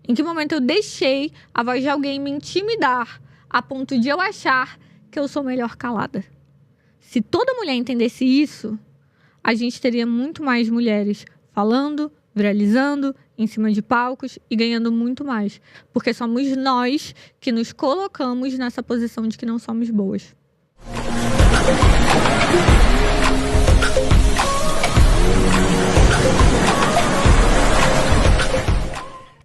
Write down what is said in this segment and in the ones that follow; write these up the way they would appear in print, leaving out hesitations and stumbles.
Em que momento eu deixei a voz de alguém me intimidar a ponto de eu achar que eu sou melhor calada? Se toda mulher entendesse isso, a gente teria muito mais mulheres falando, viralizando, em cima de palcos e ganhando muito mais. Porque somos nós que nos colocamos nessa posição de que não somos boas.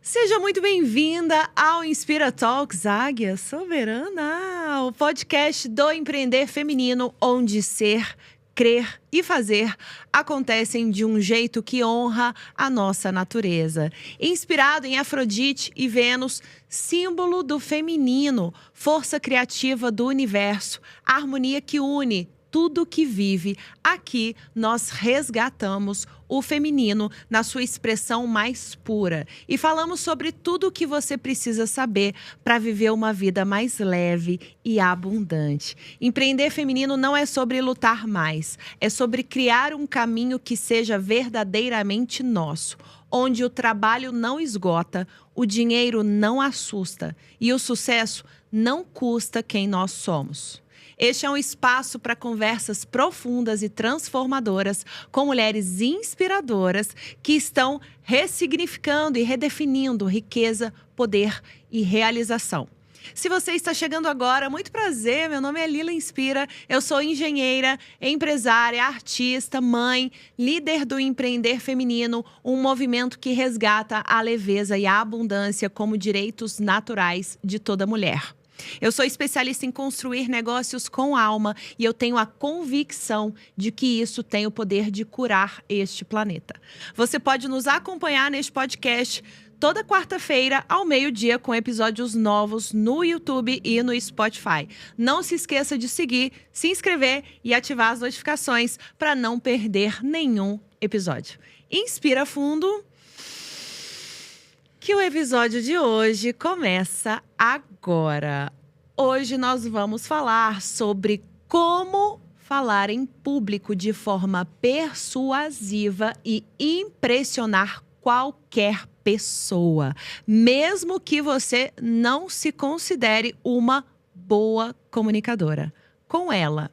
Seja muito bem-vinda ao Inspira Talks Águia Soberana, o podcast do empreender feminino, onde ser, crer e fazer acontecem de um jeito que honra a nossa natureza. Inspirado em Afrodite e Vênus, símbolo do feminino, força criativa do universo, harmonia que une tudo que vive. Aqui nós resgatamos o feminino na sua expressão mais pura e falamos sobre tudo o que você precisa saber para viver uma vida mais leve e abundante. Empreender feminino não é sobre lutar mais, é sobre criar um caminho que seja verdadeiramente nosso, onde o trabalho não esgota, o dinheiro não assusta e o sucesso não custa quem nós somos. Este é um espaço para conversas profundas e transformadoras com mulheres inspiradoras que estão ressignificando e redefinindo riqueza, poder e realização. Se você está chegando agora, muito prazer, meu nome é Lila Inspira, eu sou engenheira, empresária, artista, mãe, líder do Empreender Feminino, um movimento que resgata a leveza e a abundância como direitos naturais de toda mulher. Eu sou especialista em construir negócios com alma e eu tenho a convicção de que isso tem o poder de curar este planeta. Você pode nos acompanhar neste podcast toda quarta-feira ao meio-dia com episódios novos no YouTube e no Spotify. Não se esqueça de seguir, se inscrever e ativar as notificações para não perder nenhum episódio. Inspira fundo, que o episódio de hoje começa agora. Hoje nós vamos falar sobre como falar em público de forma persuasiva e impressionar qualquer pessoa, mesmo que você não se considere uma boa comunicadora. Com ela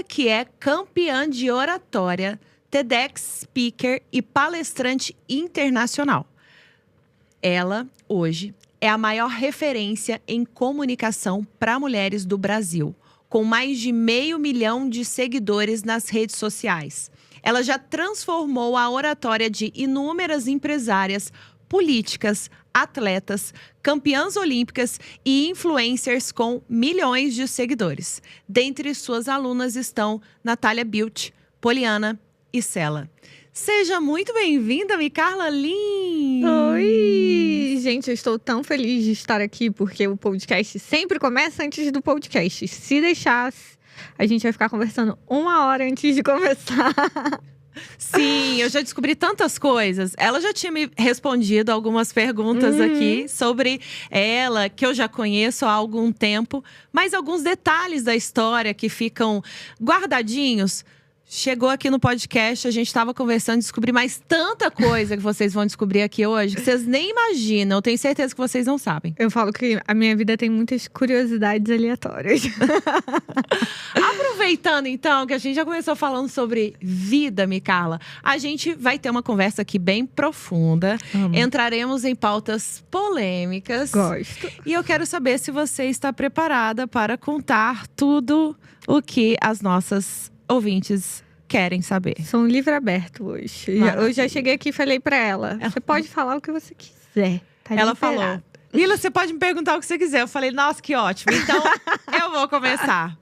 que é campeã de oratória, TEDx speaker e palestrante internacional. Ela, hoje, é a maior referência em comunicação para mulheres do Brasil, com mais de 500 mil de seguidores nas redes sociais. Ela já transformou a oratória de inúmeras empresárias, políticas, atletas, campeãs olímpicas e influencers com milhões de seguidores. Dentre suas alunas estão Natália Bilt, Poliana e Cela. Seja muito bem-vinda, Micarla Lins! Oi! Gente, eu estou tão feliz de estar aqui, porque o podcast sempre começa antes do podcast. Se deixar, a gente vai ficar conversando 1 hora antes de começar. Sim, eu já descobri tantas coisas. Ela já tinha me respondido algumas perguntas aqui sobre ela, que eu já conheço há algum tempo. Mas alguns detalhes da história que ficam guardadinhos. Chegou aqui no podcast, a gente estava conversando, descobri mais tanta coisa que vocês vão descobrir aqui hoje, que vocês nem imaginam. Eu tenho certeza que vocês não sabem. Eu falo que a minha vida tem muitas curiosidades aleatórias. Aproveitando, então, que a gente já começou falando sobre vida, Micarla, a gente vai ter uma conversa aqui bem profunda. Entraremos em pautas polêmicas. Gosto. E eu quero saber se você está preparada para contar tudo o que as nossas ouvintes querem saber. Sou um livro aberto hoje. Eu já cheguei aqui e falei pra ela. Você pode falar o que você quiser. Tá ela liberado. falou, Lila, você pode me perguntar o que você quiser. Eu falei, nossa, que ótimo. Então, eu vou começar.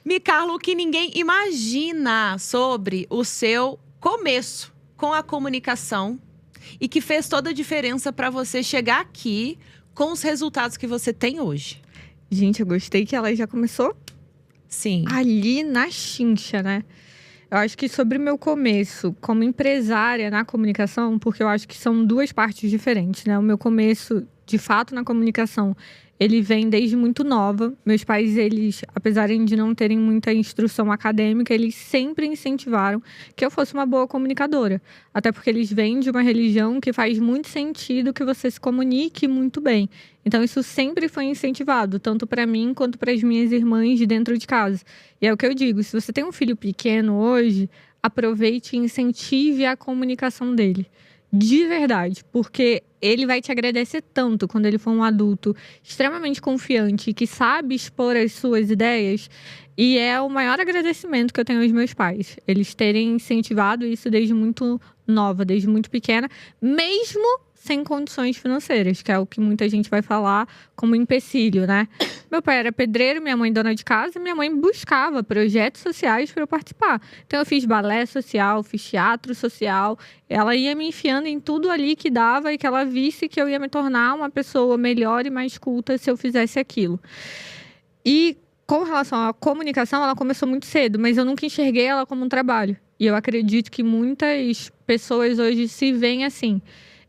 Micarla, o que ninguém imagina sobre o seu começo com a comunicação e que fez toda a diferença pra você chegar aqui com os resultados que você tem hoje. Gente, eu gostei que ela já começou Sim. ali na chincha, né? Eu acho que sobre o meu começo como empresária na comunicação, porque eu acho que são duas partes diferentes, né? O meu começo de fato na comunicação, ele vem desde muito nova. Meus pais, eles, apesar de não terem muita instrução acadêmica, eles sempre incentivaram que eu fosse uma boa comunicadora. Até porque eles vêm de uma religião que faz muito sentido que você se comunique muito bem. Então, isso sempre foi incentivado, tanto para mim quanto para as minhas irmãs de dentro de casa. E é o que eu digo, se você tem um filho pequeno hoje, aproveite e incentive a comunicação dele. De verdade, porque ele vai te agradecer tanto quando ele for um adulto extremamente confiante e que sabe expor as suas ideias. E é o maior agradecimento que eu tenho aos meus pais. Eles terem incentivado isso desde muito nova, desde muito pequena, mesmo sem condições financeiras, que é o que muita gente vai falar como empecilho, né? Meu pai era pedreiro, minha mãe dona de casa, e minha mãe buscava projetos sociais para eu participar. Então eu fiz balé social, fiz teatro social. Ela ia me enfiando em tudo ali que dava e que ela visse que eu ia me tornar uma pessoa melhor e mais culta se eu fizesse aquilo. E com relação à comunicação, ela começou muito cedo, mas eu nunca enxerguei ela como um trabalho. E eu acredito que muitas pessoas hoje se veem assim.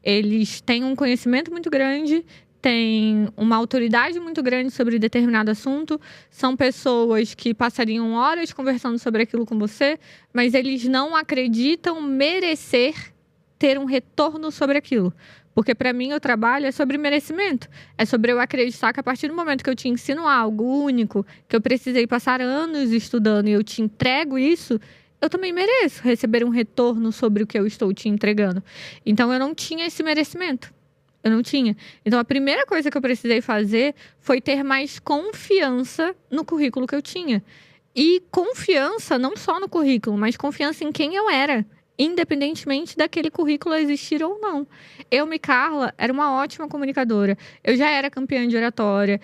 Eles têm um conhecimento muito grande, têm uma autoridade muito grande sobre determinado assunto, são pessoas que passariam horas conversando sobre aquilo com você, mas eles não acreditam merecer ter um retorno sobre aquilo. Porque para mim o trabalho é sobre merecimento. É sobre eu acreditar que a partir do momento que eu te ensino algo único, que eu precisei passar anos estudando e eu te entrego isso, eu também mereço receber um retorno sobre o que eu estou te entregando. Então, eu não tinha esse merecimento. Eu não tinha. Então, a primeira coisa que eu precisei fazer foi ter mais confiança no currículo que eu tinha. E confiança não só no currículo, mas confiança em quem eu era, independentemente daquele currículo existir ou não. Eu, Carla, era uma ótima comunicadora. Eu já era campeã de oratória.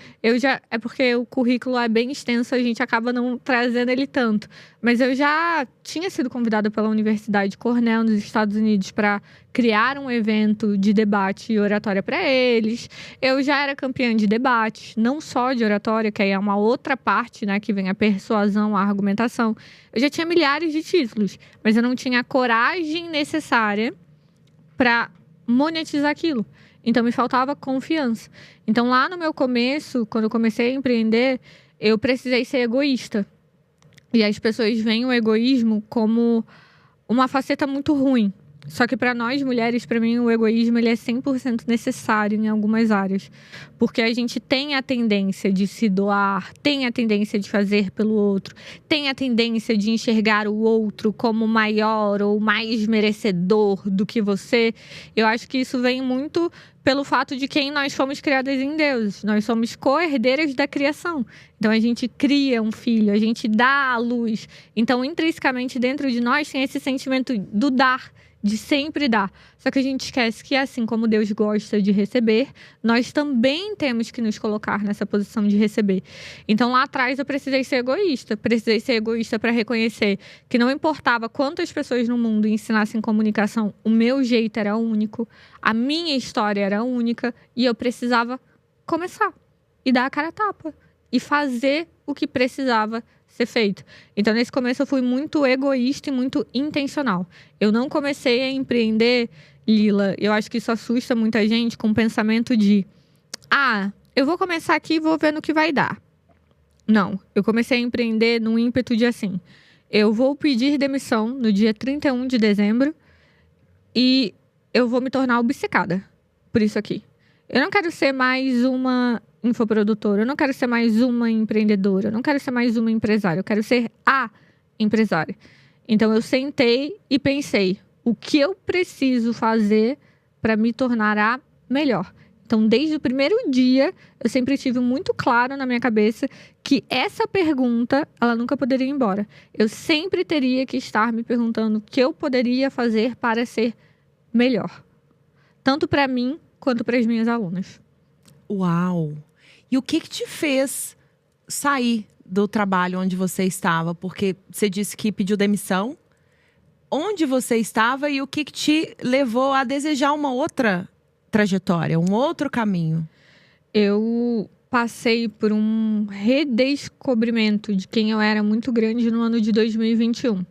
É porque o currículo é bem extenso, a gente acaba não trazendo ele tanto. Mas eu já tinha sido convidada pela Universidade Cornell, nos Estados Unidos, para criar um evento de debate e oratória para eles. Eu já era campeã de debates, não só de oratória, que aí é uma outra parte, né, que vem a persuasão, a argumentação. Eu já tinha milhares de títulos, mas eu não tinha a coragem necessária para monetizar aquilo. Então, me faltava confiança. Então, lá no meu começo, quando eu comecei a empreender, eu precisei ser egoísta. E as pessoas veem o egoísmo como uma faceta muito ruim. Só que para nós mulheres, para mim, o egoísmo ele é 100% necessário em algumas áreas. Porque a gente tem a tendência de se doar, tem a tendência de fazer pelo outro, tem a tendência de enxergar o outro como maior ou mais merecedor do que você. Eu acho que isso vem muito pelo fato de quem nós fomos criadas em Deus. Nós somos co-herdeiras da criação. Então, a gente cria um filho, a gente dá à luz. Então, intrinsecamente, dentro de nós tem esse sentimento do dar, de sempre dar. Só que a gente esquece que, assim como Deus gosta de receber, nós também temos que nos colocar nessa posição de receber. Então, lá atrás, eu precisei ser egoísta. Precisei ser egoísta para reconhecer que não importava quantas pessoas no mundo ensinassem comunicação, o meu jeito era único, a minha história era única, e eu precisava começar e dar a cara a tapa e fazer o que precisava ser feito. Então, nesse começo, eu fui muito egoísta e muito intencional. Eu não comecei a empreender, Lila, eu acho que isso assusta muita gente com o pensamento de eu vou começar aqui e vou ver no que vai dar. Não, eu comecei a empreender num ímpeto de assim, eu vou pedir demissão no dia 31 de dezembro e eu vou me tornar obcecada por isso aqui. Eu não quero ser mais uma infoprodutora, eu não quero ser mais uma empreendedora, eu não quero ser mais uma empresária, eu quero ser a empresária. Então, eu sentei e pensei, o que eu preciso fazer para me tornar a melhor? Então, desde o primeiro dia, eu sempre tive muito claro na minha cabeça que essa pergunta, ela nunca poderia ir embora. Eu sempre teria que estar me perguntando o que eu poderia fazer para ser melhor. Tanto para mim, quanto para as minhas alunas. Uau! E o que te fez sair do trabalho onde você estava? Porque você disse que pediu demissão. Onde você estava e o que te levou a desejar uma outra trajetória, um outro caminho? Eu passei por um redescobrimento de quem eu era muito grande no ano de 2021.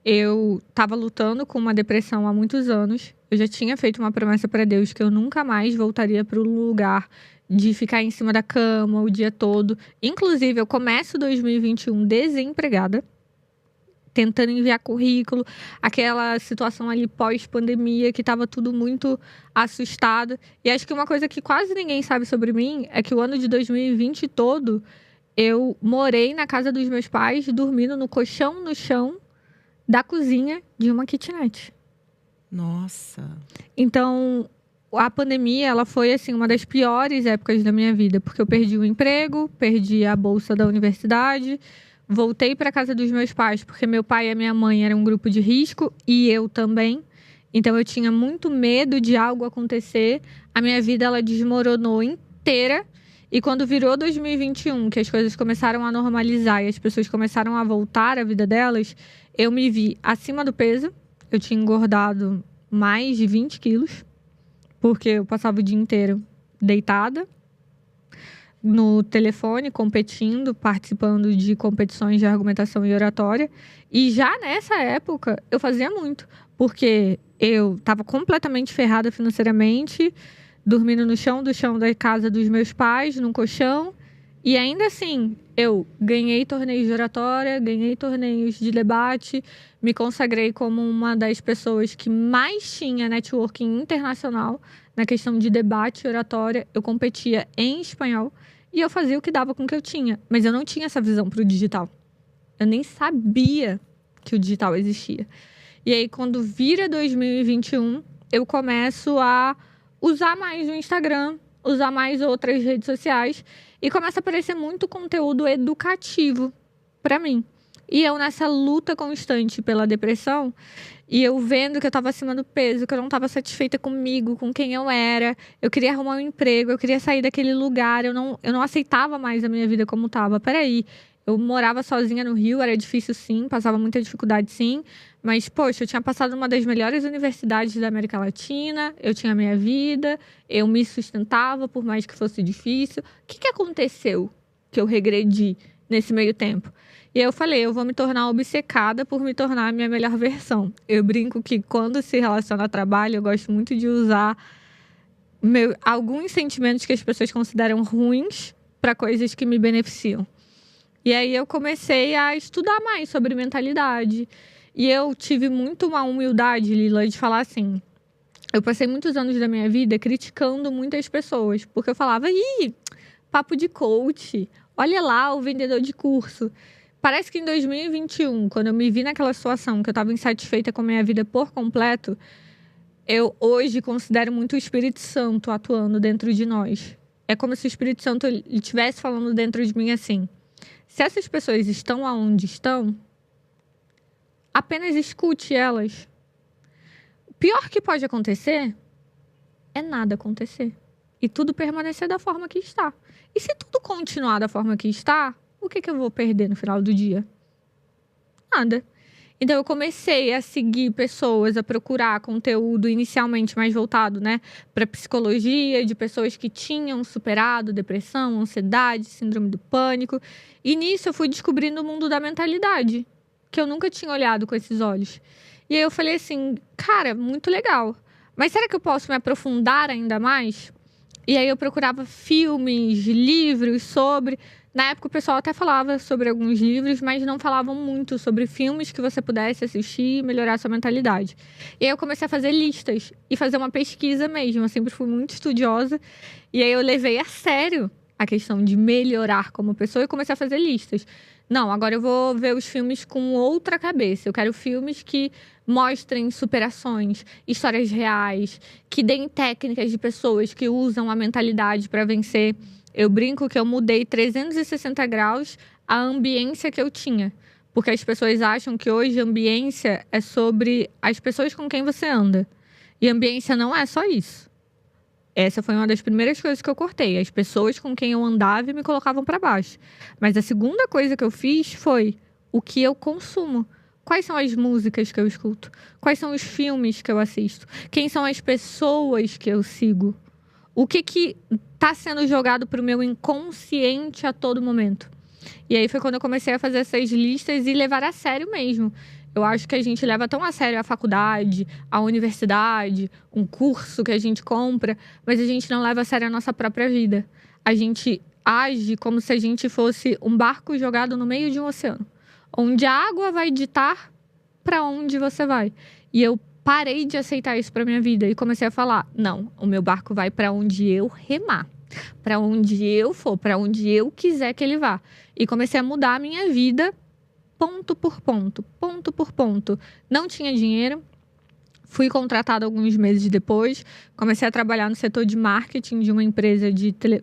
Eu estava lutando com uma depressão há muitos anos. Eu já tinha feito uma promessa para Deus que eu nunca mais voltaria para o lugar de ficar em cima da cama o dia todo. Inclusive, eu começo 2021 desempregada, tentando enviar currículo, aquela situação ali pós-pandemia que estava tudo muito assustado. E acho que uma coisa que quase ninguém sabe sobre mim é que o ano de 2020 todo eu morei na casa dos meus pais, dormindo no colchão no chão da cozinha de uma kitnet. Nossa. Então, a pandemia, ela foi, assim, uma das piores épocas da minha vida, porque eu perdi o emprego, perdi a bolsa da universidade, voltei para casa dos meus pais, porque meu pai e a minha mãe eram um grupo de risco, e eu também. Então, eu tinha muito medo de algo acontecer. A minha vida, ela desmoronou inteira. E quando virou 2021, que as coisas começaram a normalizar e as pessoas começaram a voltar à vida delas, eu me vi acima do peso. Eu tinha engordado mais de 20 quilos, porque eu passava o dia inteiro deitada no telefone, competindo, participando de competições de argumentação e oratória. E já nessa época, eu fazia muito, porque eu estava completamente ferrada financeiramente, dormindo no chão da casa dos meus pais, num colchão. E ainda assim, eu ganhei torneios de oratória, ganhei torneios de debate, me consagrei como uma das pessoas que mais tinha networking internacional na questão de debate e oratória. Eu competia em espanhol e eu fazia o que dava com o que eu tinha. Mas eu não tinha essa visão para o digital. Eu nem sabia que o digital existia. E aí, quando vira 2021, eu começo a usar mais o Instagram, usar mais outras redes sociais e começa a aparecer muito conteúdo educativo para mim. E eu nessa luta constante pela depressão e eu vendo que eu estava acima do peso, que eu não estava satisfeita comigo, com quem eu era, eu queria arrumar um emprego, eu queria sair daquele lugar, eu não aceitava mais a minha vida como estava. Peraí, eu morava sozinha no Rio, era difícil sim, passava muita dificuldade sim, mas, poxa, eu tinha passado uma das melhores universidades da América Latina, eu tinha a minha vida, eu me sustentava, por mais que fosse difícil. O que aconteceu que eu regredi nesse meio tempo? E aí eu falei, eu vou me tornar obcecada por me tornar a minha melhor versão. Eu brinco que quando se relaciona a trabalho, eu gosto muito de usar alguns sentimentos que as pessoas consideram ruins para coisas que me beneficiam. E aí eu comecei a estudar mais sobre mentalidade. E eu tive muito uma humildade, Lila, de falar assim... Eu passei muitos anos da minha vida criticando muitas pessoas. Porque eu falava, papo de coach. Olha lá, o vendedor de curso. Parece que em 2021, quando eu me vi naquela situação que eu estava insatisfeita com a minha vida por completo... Eu hoje considero muito o Espírito Santo atuando dentro de nós. É como se o Espírito Santo estivesse falando dentro de mim assim... Se essas pessoas estão aonde estão, apenas escute elas. O pior que pode acontecer é nada acontecer. E tudo permanecer da forma que está. E se tudo continuar da forma que está, o que eu vou perder no final do dia? Nada. Então, eu comecei a seguir pessoas, a procurar conteúdo inicialmente mais voltado, para psicologia, de pessoas que tinham superado depressão, ansiedade, síndrome do pânico. E nisso eu fui descobrindo o mundo da mentalidade, que eu nunca tinha olhado com esses olhos. E aí eu falei assim, cara, muito legal. Mas será que eu posso me aprofundar ainda mais? E aí eu procurava filmes, livros sobre... Na época o pessoal até falava sobre alguns livros, mas não falavam muito sobre filmes que você pudesse assistir e melhorar sua mentalidade. E aí eu comecei a fazer listas e fazer uma pesquisa mesmo. Eu sempre fui muito estudiosa. E aí eu levei a sério a questão de melhorar como pessoa e comecei a fazer listas. Não, agora eu vou ver os filmes com outra cabeça. Eu quero filmes que mostrem superações, histórias reais, que deem técnicas de pessoas que usam a mentalidade para vencer. Eu brinco que eu mudei 360 graus a ambiência que eu tinha. Porque as pessoas acham que hoje a ambiência é sobre as pessoas com quem você anda. E ambiência não é só isso. Essa foi uma das primeiras coisas que eu cortei. As pessoas com quem eu andava e me colocavam para baixo. Mas a segunda coisa que eu fiz foi o que eu consumo. Quais são as músicas que eu escuto? Quais são os filmes que eu assisto? Quem são as pessoas que eu sigo? O que está sendo jogado para o meu inconsciente a todo momento? E aí foi quando eu comecei a fazer essas listas e levar a sério mesmo. Eu acho que a gente leva tão a sério a faculdade, a universidade, um curso que a gente compra, mas a gente não leva a sério a nossa própria vida. A gente age como se a gente fosse um barco jogado no meio de um oceano, onde a água vai ditar para onde você vai. E eu parei de aceitar isso para minha vida e comecei a falar: não, o meu barco vai para onde eu remar, para onde eu for, para onde eu quiser que ele vá. E comecei a mudar a minha vida ponto por ponto, ponto por ponto. Não tinha dinheiro. Fui contratada alguns meses depois. Comecei a trabalhar no setor de marketing de uma empresa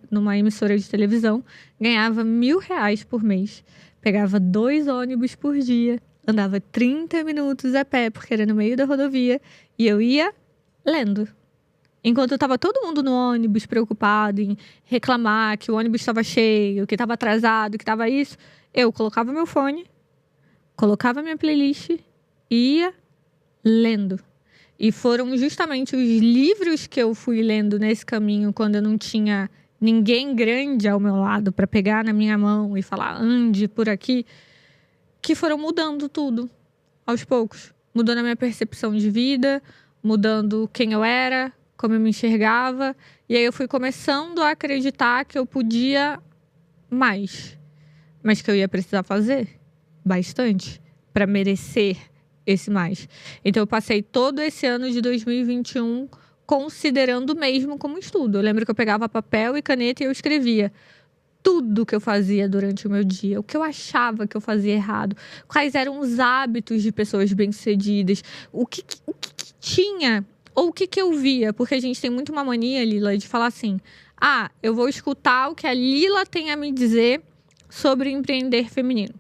numa emissora de televisão. Ganhava R$1.000 por mês. Pegava 2 ônibus por dia. Andava 30 minutos a pé, porque era no meio da rodovia. E eu ia lendo. Enquanto estava todo mundo no ônibus preocupado em reclamar que o ônibus estava cheio, que estava atrasado, que estava isso, eu colocava meu fone, colocava minha playlist e ia lendo. E foram justamente os livros que eu fui lendo nesse caminho, quando eu não tinha ninguém grande ao meu lado para pegar na minha mão e falar: ande por aqui, que foram mudando tudo, aos poucos. Mudando a minha percepção de vida, mudando quem eu era, como eu me enxergava. E aí eu fui começando a acreditar que eu podia mais. Mas que eu ia precisar fazer bastante para merecer esse mais. Então eu passei todo esse ano de 2021 considerando mesmo como estudo. Eu lembro que eu pegava papel e caneta e eu escrevia tudo que eu fazia durante o meu dia, o que eu achava que eu fazia errado, quais eram os hábitos de pessoas bem-sucedidas, o que tinha, ou o que eu via. Porque a gente tem muito uma mania, Lila, de falar assim: ah, eu vou escutar o que a Lila tem a me dizer sobre empreender feminino.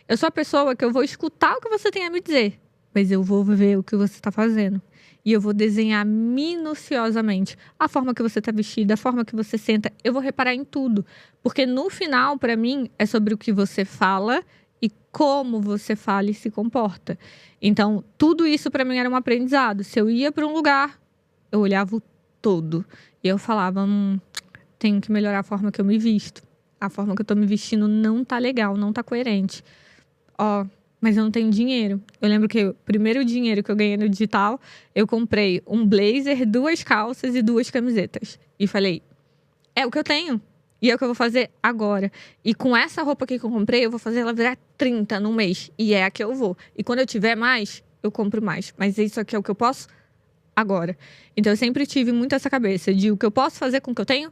Eu sou a pessoa que eu vou escutar o que você tem a me dizer, mas eu vou ver o que você está fazendo. E eu vou desenhar minuciosamente a forma que você está vestida, a forma que você senta. Eu vou reparar em tudo. Porque no final, para mim, é sobre o que você fala e como você fala e se comporta. Então, tudo isso para mim era um aprendizado. Se eu ia para um lugar, eu olhava o todo. E eu falava: tenho que melhorar a forma que eu me visto. A forma que eu tô me vestindo não tá legal, não tá coerente. Mas eu não tenho dinheiro. Eu lembro que o primeiro dinheiro que eu ganhei no digital, eu comprei um blazer, 2 calças e 2 camisetas. E falei: é o que eu tenho. E é o que eu vou fazer agora. E com essa roupa aqui que eu comprei, eu vou fazer ela virar 30 no mês. E é a que eu vou. E quando eu tiver mais, eu compro mais. Mas isso aqui é o que eu posso agora. Então eu sempre tive muito essa cabeça de o que eu posso fazer com o que eu tenho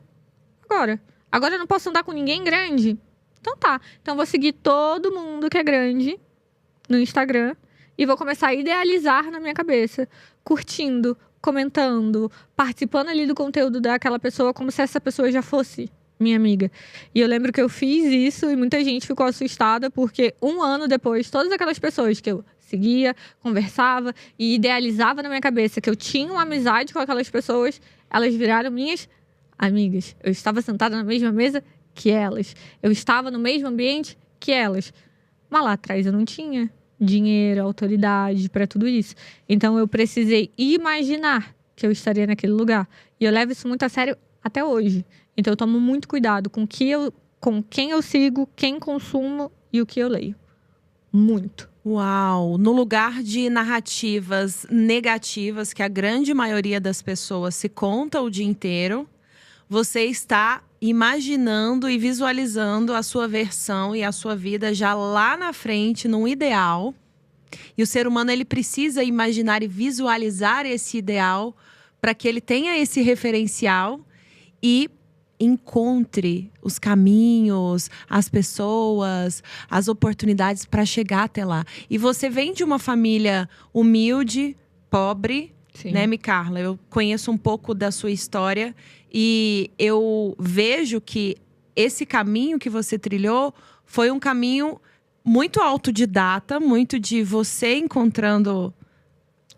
agora. Agora eu não posso andar com ninguém grande. Então tá. Então eu vou seguir todo mundo que é grande no Instagram e vou começar a idealizar na minha cabeça, curtindo, comentando, participando ali do conteúdo daquela pessoa como se essa pessoa já fosse minha amiga. E eu lembro que eu fiz isso e muita gente ficou assustada, porque 1 ano depois, todas aquelas pessoas que eu seguia, conversava e idealizava na minha cabeça que eu tinha uma amizade com aquelas pessoas, elas viraram minhas amigas. Eu estava sentada na mesma mesa que elas. Eu estava no mesmo ambiente que elas. Mas lá atrás eu não tinha dinheiro, autoridade para tudo isso. Então eu precisei imaginar que eu estaria naquele lugar. E eu levo isso muito a sério até hoje. Então eu tomo muito cuidado com quem eu sigo, quem consumo e o que eu leio. Muito. Uau! No lugar de narrativas negativas que a grande maioria das pessoas se conta o dia inteiro, você está imaginando e visualizando a sua versão e a sua vida já lá na frente, num ideal. E o ser humano, ele precisa imaginar e visualizar esse ideal para que ele tenha esse referencial e encontre os caminhos, as pessoas, as oportunidades para chegar até lá. E você vem de uma família humilde, pobre, Sim. Né, Micarla? Eu conheço um pouco da sua história e eu vejo que esse caminho que você trilhou foi um caminho muito autodidata, muito de você encontrando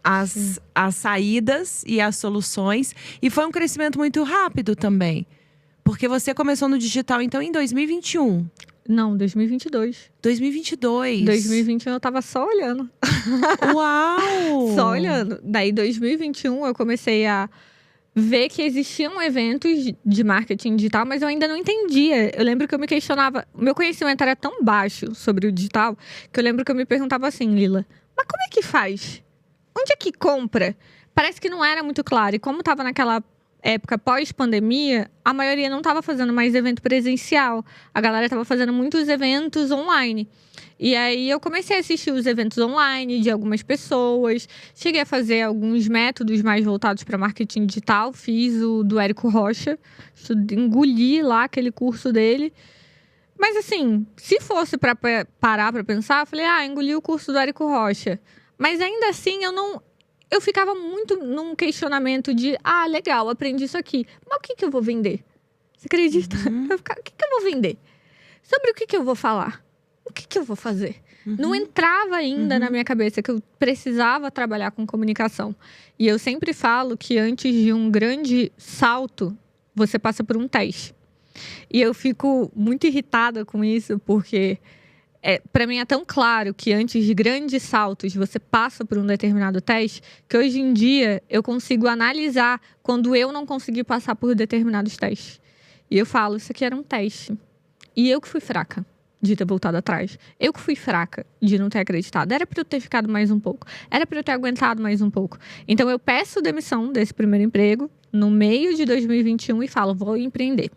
as saídas e as soluções. E foi um crescimento muito rápido também. Porque você começou no digital, então, em 2021. Não, 2022. 2022. 2021 eu tava só olhando. Uau! Só olhando. Daí, 2021, eu comecei a ver que existiam eventos de marketing digital, mas eu ainda não entendia. Eu lembro que eu me questionava. O meu conhecimento era tão baixo sobre o digital, que eu lembro que eu me perguntava assim: Lila, Mas como é que faz? Onde é que compra? Parece que não era muito claro. E como estava naquela época pós-pandemia, a maioria não estava fazendo mais evento presencial. A galera estava fazendo muitos eventos online. E aí eu comecei a assistir os eventos online de algumas pessoas. Cheguei a fazer alguns métodos mais voltados para marketing digital. Fiz o do Érico Rocha. Engoli lá aquele curso dele. Mas assim, se fosse para parar para pensar, eu falei, engoli o curso do Érico Rocha. Mas ainda assim, eu ficava muito num questionamento de, legal, aprendi isso aqui. Mas o que eu vou vender? Você acredita? Eu ficava, o que eu vou vender? Sobre o que eu vou falar? O que eu vou fazer? Não entrava ainda na minha cabeça que eu precisava trabalhar com comunicação. E eu sempre falo que antes de um grande salto, você passa por um teste. E eu fico muito irritada com isso, porque para mim é tão claro que antes de grandes saltos você passa por um determinado teste, que hoje em dia eu consigo analisar quando eu não consegui passar por determinados testes. E eu falo, isso aqui era um teste. E eu que fui fraca de ter voltado atrás. Eu que fui fraca de não ter acreditado. Era para eu ter ficado mais um pouco. Era para eu ter aguentado mais um pouco. Então eu peço demissão desse primeiro emprego no meio de 2021 e falo, vou empreender.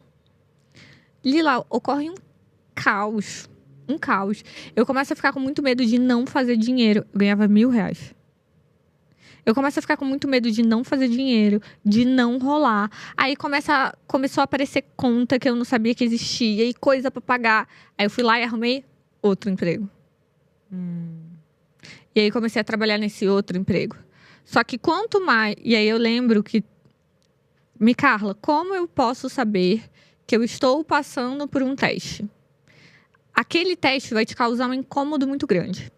E lá ocorre um caos. Um caos. Eu começo a ficar com muito medo de não fazer dinheiro. Eu ganhava R$1.000. Eu começo a ficar com muito medo de não fazer dinheiro, de não rolar. Aí começou a aparecer conta que eu não sabia que existia e coisa pra pagar. Aí eu fui lá e arrumei outro emprego. E aí comecei a trabalhar nesse outro emprego. Só que quanto mais... E aí eu lembro que... Carla, como eu posso saber que eu estou passando por um teste? Aquele teste vai te causar um incômodo muito grande.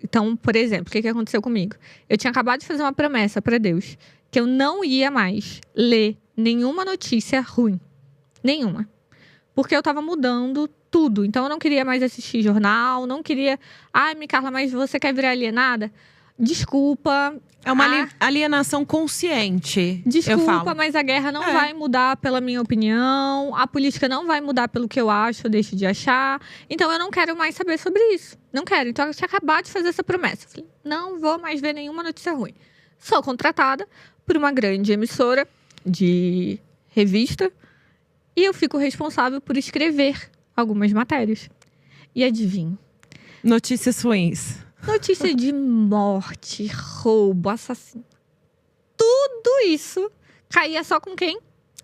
Então, por exemplo, o que aconteceu comigo? Eu tinha acabado de fazer uma promessa para Deus que eu não ia mais ler nenhuma notícia ruim. Nenhuma. Porque eu estava mudando tudo. Então, eu não queria mais assistir jornal, não queria... Carla, mas você quer virar alienada? Desculpa. É uma alienação consciente. Desculpa, mas a guerra não vai mudar pela minha opinião. A política não vai mudar pelo que eu acho ou deixo de achar. Então, eu não quero mais saber sobre isso. Não quero. Então, eu tinha acabado de fazer essa promessa. Falei, não vou mais ver nenhuma notícia ruim. Sou contratada por uma grande emissora de revista. E eu fico responsável por escrever algumas matérias. E adivinha? Notícias ruins. Notícia de morte, roubo, assassino. Tudo isso caía só com quem?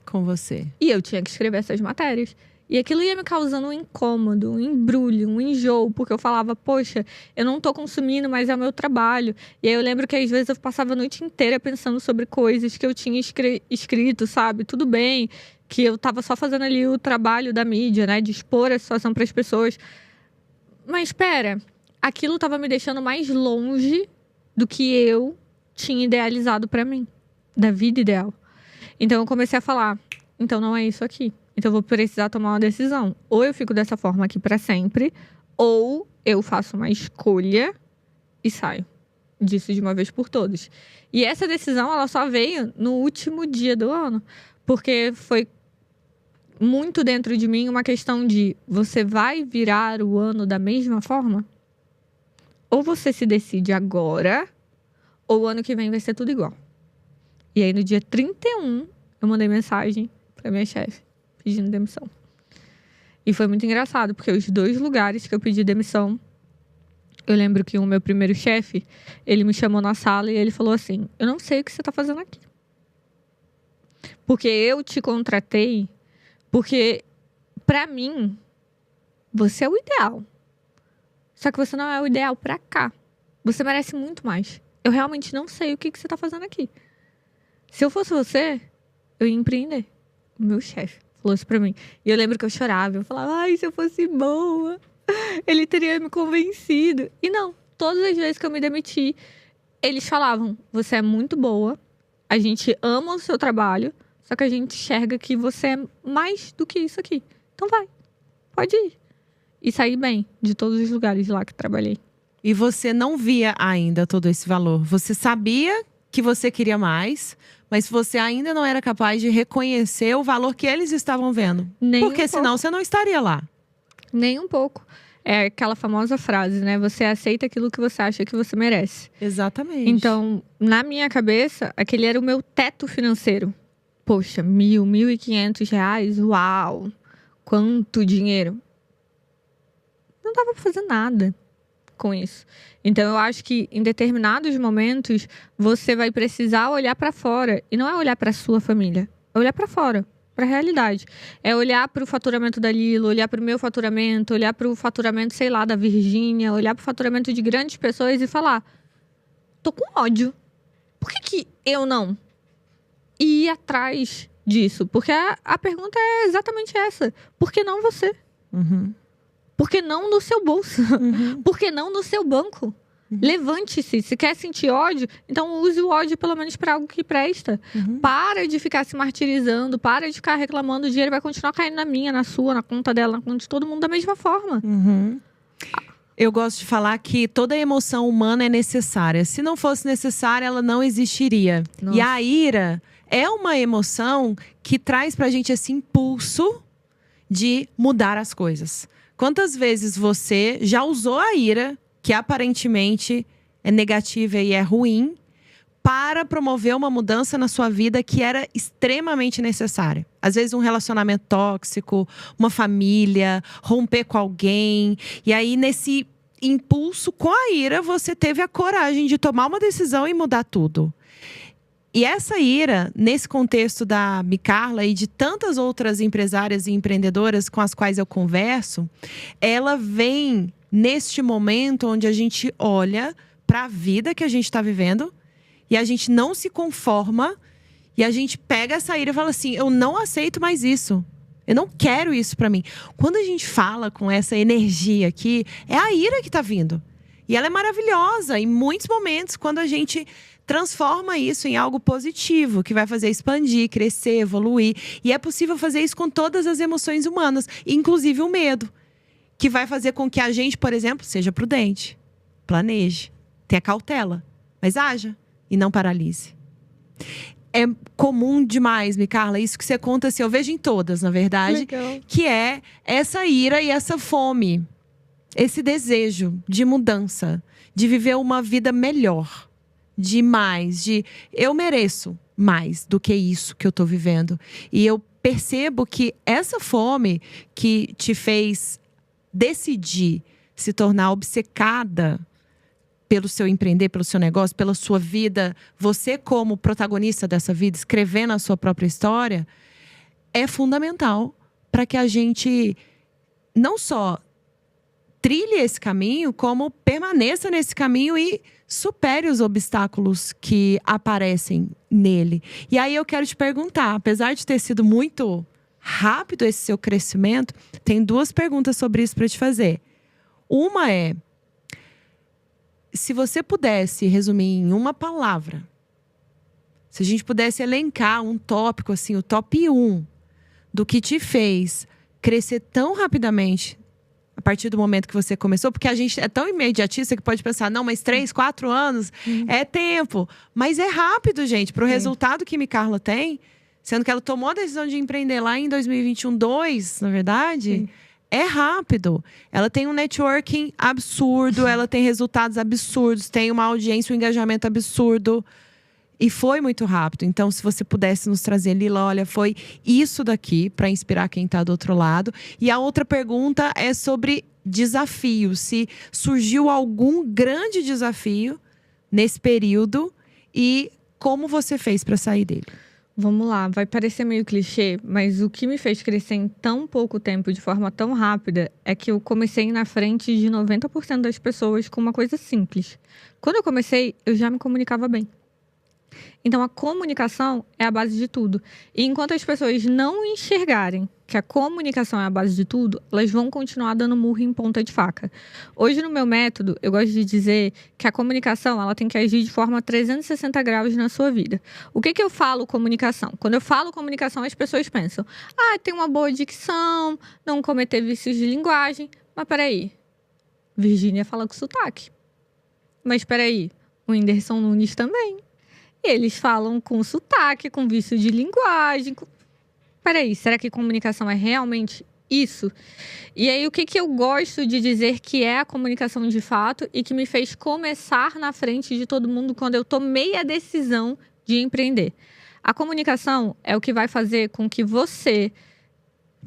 Com você. E eu tinha que escrever essas matérias. E aquilo ia me causando um incômodo, um embrulho, um enjoo. Porque eu falava, poxa, eu não tô consumindo, mas é o meu trabalho. E aí eu lembro que às vezes eu passava a noite inteira pensando sobre coisas que eu tinha escrito, sabe? Tudo bem, que eu tava só fazendo ali o trabalho da mídia, né? De expor a situação para as pessoas. Mas espera... Aquilo estava me deixando mais longe do que eu tinha idealizado para mim, da vida ideal. Então eu comecei a falar, então não é isso aqui. Então eu vou precisar tomar uma decisão. Ou eu fico dessa forma aqui para sempre, ou eu faço uma escolha e saio disso de uma vez por todas. E essa decisão, ela só veio no último dia do ano, porque foi muito dentro de mim uma questão de, você vai virar o ano da mesma forma? Ou você se decide agora, ou o ano que vem vai ser tudo igual. E aí, no dia 31, eu mandei mensagem pra minha chefe, pedindo demissão. E foi muito engraçado, porque os 2 lugares que eu pedi demissão, eu lembro que o meu primeiro chefe, ele me chamou na sala e ele falou assim, eu não sei o que você tá fazendo aqui. Porque eu te contratei, porque, pra mim, você é o ideal. Só que você não é o ideal pra cá. Você merece muito mais. Eu realmente não sei o que você tá fazendo aqui. Se eu fosse você, eu ia empreender. O meu chefe falou isso pra mim. E eu lembro que eu chorava. Eu falava, se eu fosse boa, ele teria me convencido. E não, todas as vezes que eu me demiti, eles falavam, você é muito boa, a gente ama o seu trabalho, só que a gente enxerga que você é mais do que isso aqui. Então vai, pode ir. E saí bem de todos os lugares lá que trabalhei. E você não via ainda todo esse valor. Você sabia que você queria mais, mas você ainda não era capaz de reconhecer o valor que eles estavam vendo. Nem porque um senão pouco. Você não estaria lá. Nem um pouco. É aquela famosa frase, né? Você aceita aquilo que você acha que você merece. Exatamente. Então, na minha cabeça, aquele era o meu teto financeiro. Poxa, 1.500 reais? Uau! Quanto dinheiro! Não dava pra fazer nada com isso. Então, eu acho que em determinados momentos, você vai precisar olhar pra fora. E não é olhar pra sua família, é olhar pra fora. Para a realidade. É olhar para o faturamento da Lilo, olhar para o meu faturamento, olhar para o faturamento, sei lá, da Virgínia, olhar para o faturamento de grandes pessoas e falar: tô com ódio. Por que eu não? E ir atrás disso. Porque a pergunta é exatamente essa. Por que não você? Uhum. Por que não no seu bolso? Uhum. Por que não no seu banco? Levante-se. Se quer sentir ódio, então use o ódio pelo menos para algo que presta. Para de ficar se martirizando, para de ficar reclamando. O dinheiro vai continuar caindo na minha, na sua, na conta dela, na conta de todo mundo da mesma forma. Eu gosto de falar que toda emoção humana é necessária. Se não fosse necessária, ela não existiria. Nossa. E a ira é uma emoção que traz pra gente esse impulso de mudar as coisas. Quantas vezes você já usou a ira, que aparentemente é negativa e é ruim, para promover uma mudança na sua vida que era extremamente necessária? Às vezes um relacionamento tóxico, uma família, romper com alguém. E aí nesse impulso com a ira, você teve a coragem de tomar uma decisão e mudar tudo. E essa ira, nesse contexto da Micarla e de tantas outras empresárias e empreendedoras com as quais eu converso, ela vem neste momento onde a gente olha para a vida que a gente está vivendo e a gente não se conforma e a gente pega essa ira e fala assim: eu não aceito mais isso. Eu não quero isso para mim. Quando a gente fala com essa energia aqui, é a ira que está vindo. E ela é maravilhosa em muitos momentos, quando a gente transforma isso em algo positivo, que vai fazer expandir, crescer, evoluir. E é possível fazer isso com todas as emoções humanas, inclusive o medo, que vai fazer com que a gente, por exemplo, seja prudente, planeje, tenha cautela, mas haja e não paralise. É comum demais, Micarla, isso que você conta, assim, eu vejo em todas, na verdade. Legal. Que é essa ira e essa fome, esse desejo de mudança, de viver uma vida melhor, de mais, de eu mereço mais do que isso que eu tô vivendo. E eu percebo que essa fome que te fez decidir se tornar obcecada pelo seu empreender, pelo seu negócio, pela sua vida, você como protagonista dessa vida, escrevendo a sua própria história, é fundamental para que a gente não só trilhe esse caminho, como permaneça nesse caminho e supere os obstáculos que aparecem nele. E aí eu quero te perguntar, apesar de ter sido muito rápido esse seu crescimento, tem duas perguntas sobre isso para te fazer. Uma é: se você pudesse resumir em uma palavra, se a gente pudesse elencar um tópico, assim, o top 1 do que te fez crescer tão rapidamente a partir do momento que você começou, porque a gente é tão imediatista que pode pensar, não, mas 3, 4 anos é tempo. Mas é rápido, gente, para o resultado que Micarla tem, sendo que ela tomou a decisão de empreender lá em 2021, 2, na verdade. Sim. É rápido. Ela tem um networking absurdo, ela tem resultados absurdos, tem uma audiência, um engajamento absurdo. E foi muito rápido. Então, se você pudesse nos trazer, Lila, olha, foi isso daqui para inspirar quem está do outro lado. E a outra pergunta é sobre desafio. Se surgiu algum grande desafio nesse período e como você fez para sair dele? Vamos lá, vai parecer meio clichê, mas o que me fez crescer em tão pouco tempo, de forma tão rápida, é que eu comecei na frente de 90% das pessoas com uma coisa simples. Quando eu comecei, eu já me comunicava bem. Então, a comunicação é a base de tudo. E enquanto as pessoas não enxergarem que a comunicação é a base de tudo, elas vão continuar dando murro em ponta de faca. Hoje, no meu método, eu gosto de dizer que a comunicação ela tem que agir de forma 360 graus na sua vida. O que eu falo comunicação? Quando eu falo comunicação, as pessoas pensam: tem uma boa dicção, não cometer vícios de linguagem. Mas peraí, Virgínia fala com sotaque. Mas peraí, o Whindersson Nunes também. Eles falam com sotaque, com vício de linguagem. Peraí, será que comunicação é realmente isso. E aí, o que eu gosto de dizer que é a comunicação de fato e que me fez começar na frente de todo mundo quando eu tomei a decisão de empreender. A comunicação é o que vai fazer com que você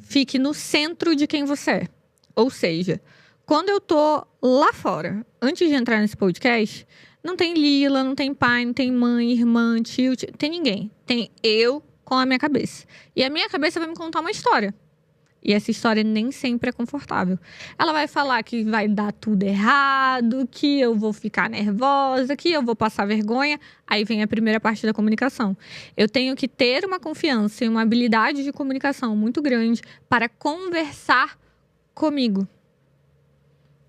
fique no centro de quem você é. Ou seja, quando eu tô lá fora, antes de entrar nesse podcast, não tem Lila, não tem pai, não tem mãe, irmã, tio, tem ninguém. Tem eu com a minha cabeça. E a minha cabeça vai me contar uma história. E essa história nem sempre é confortável. Ela vai falar que vai dar tudo errado, que eu vou ficar nervosa, que eu vou passar vergonha. Aí vem a primeira parte da comunicação. Eu tenho que ter uma confiança e uma habilidade de comunicação muito grande para conversar comigo.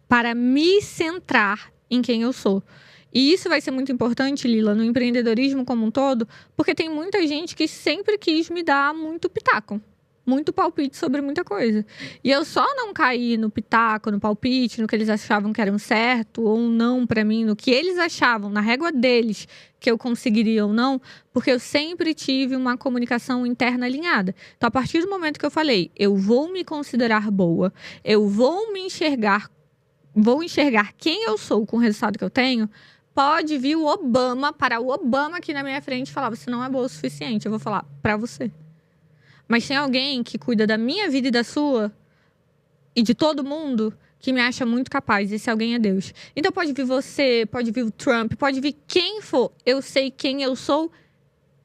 Para me centrar em quem eu sou. E isso vai ser muito importante, Lila, no empreendedorismo como um todo, porque tem muita gente que sempre quis me dar muito pitaco. Muito palpite sobre muita coisa. E eu só não caí no pitaco, no palpite, no que eles achavam que era um certo ou não pra mim, no que eles achavam, na régua deles, que eu conseguiria ou não, porque eu sempre tive uma comunicação interna alinhada. Então, a partir do momento que eu falei, eu vou me considerar boa, eu vou enxergar quem eu sou com o resultado que eu tenho, pode vir o Obama, para o Obama aqui na minha frente e falar, você não é boa o suficiente. Eu vou falar, pra você. Mas tem alguém que cuida da minha vida e da sua, e de todo mundo, que me acha muito capaz. Esse alguém é Deus. Então pode vir você, pode vir o Trump, pode vir quem for. Eu sei quem eu sou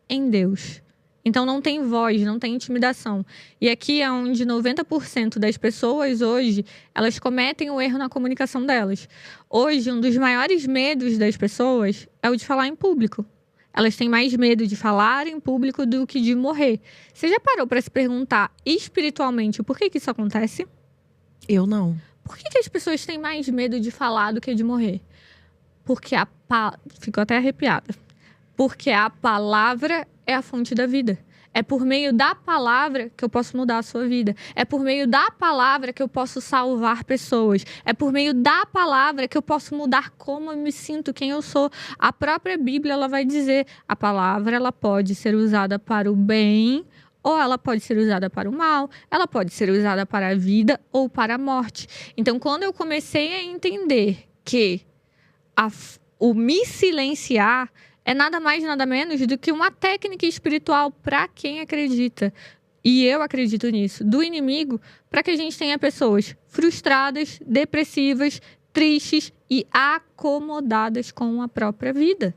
em Deus. Então não tem voz, não tem intimidação. E aqui é onde 90% das pessoas hoje, elas cometem o erro na comunicação delas. Hoje, um dos maiores medos das pessoas é o de falar em público. Elas têm mais medo de falar em público do que de morrer. Você já parou para se perguntar espiritualmente por que isso acontece? Eu não. Por que as pessoas têm mais medo de falar do que de morrer? Porque Ficou até arrepiada. Porque a palavra é a fonte da vida. É por meio da palavra que eu posso mudar a sua vida. É por meio da palavra que eu posso salvar pessoas. É por meio da palavra que eu posso mudar como eu me sinto, quem eu sou. A própria Bíblia, ela vai dizer, a palavra ela pode ser usada para o bem ou ela pode ser usada para o mal. Ela pode ser usada para a vida ou para a morte. Então, quando eu comecei a entender que o me silenciar é nada mais, nada menos do que uma técnica espiritual para quem acredita. E eu acredito nisso. Do inimigo, para que a gente tenha pessoas frustradas, depressivas, tristes e acomodadas com a própria vida.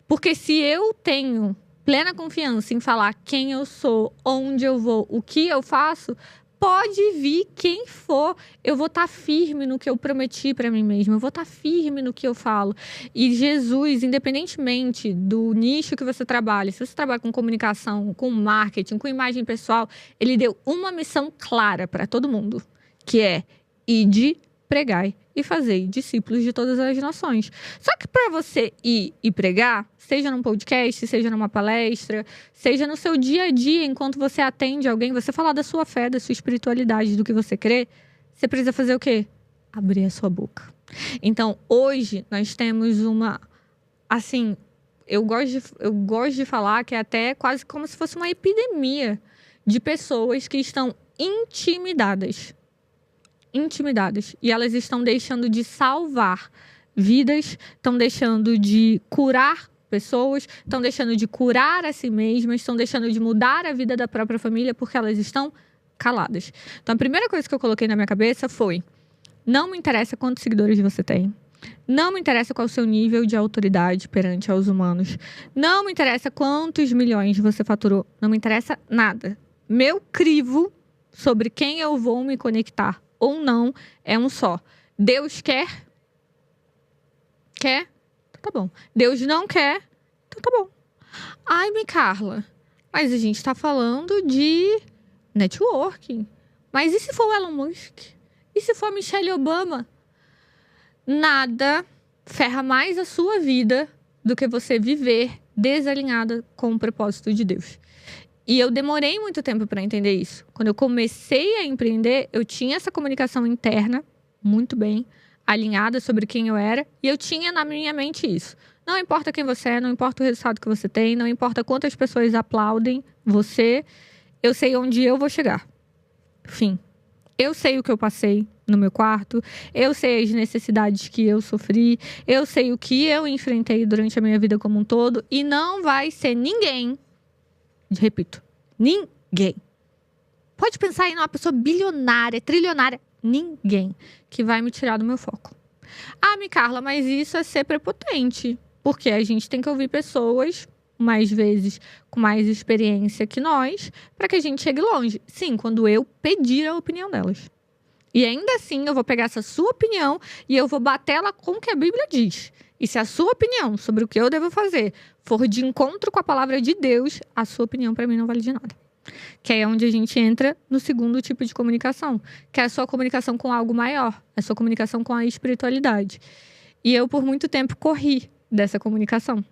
Porque se eu tenho plena confiança em falar quem eu sou, onde eu vou, o que eu faço, pode vir quem for, eu vou estar firme no que eu prometi para mim mesma, eu vou estar firme no que eu falo. E Jesus, independentemente do nicho que você trabalha, se você trabalha com comunicação, com marketing, com imagem pessoal, ele deu uma missão clara para todo mundo, que é ide, pregai e fazei discípulos de todas as nações. Só que para você ir e pregar, seja num podcast, seja numa palestra, seja no seu dia a dia, enquanto você atende alguém, você falar da sua fé, da sua espiritualidade, do que você crê, você precisa fazer o quê? Abrir a sua boca. Então, hoje, nós temos uma... Assim, eu gosto de falar que é até quase como se fosse uma epidemia de pessoas que estão intimidadas. E elas estão deixando de salvar vidas, estão deixando de curar pessoas, estão deixando de curar a si mesmas, estão deixando de mudar a vida da própria família porque elas estão caladas. Então, a primeira coisa que eu coloquei na minha cabeça foi: não me interessa quantos seguidores você tem, não me interessa qual o seu nível de autoridade perante aos humanos, não me interessa quantos milhões você faturou, não me interessa nada. Meu crivo sobre quem eu vou me conectar ou não é um só. Deus quer? Quer? Tá bom. Deus não quer? Então tá bom. Ai, Carla, mas a gente tá falando de networking. Mas e se for o Elon Musk? E se for a Michelle Obama? Nada ferra mais a sua vida do que você viver desalinhada com o propósito de Deus. E eu demorei muito tempo para entender isso. Quando eu comecei a empreender, eu tinha essa comunicação interna muito bem alinhada sobre quem eu era. E eu tinha na minha mente isso. Não importa quem você é, não importa o resultado que você tem, não importa quantas pessoas aplaudem você, eu sei onde eu vou chegar. Fim. Eu sei o que eu passei no meu quarto, eu sei as necessidades que eu sofri, eu sei o que eu enfrentei durante a minha vida como um todo, e não vai ser ninguém, repito, ninguém. Pode pensar em uma pessoa bilionária, trilionária, ninguém que vai me tirar do meu foco. Ah, Carla, mas isso é ser prepotente, porque a gente tem que ouvir pessoas, mais vezes, com mais experiência que nós, para que a gente chegue longe. Sim, quando eu pedir a opinião delas. E ainda assim, eu vou pegar essa sua opinião e eu vou bater ela com o que a Bíblia diz. E se a sua opinião sobre o que eu devo fazer for de encontro com a palavra de Deus, a sua opinião para mim não vale de nada. Que é onde a gente entra no segundo tipo de comunicação, que é a sua comunicação com algo maior, a sua comunicação com a espiritualidade. E eu, por muito tempo, corri dessa comunicação.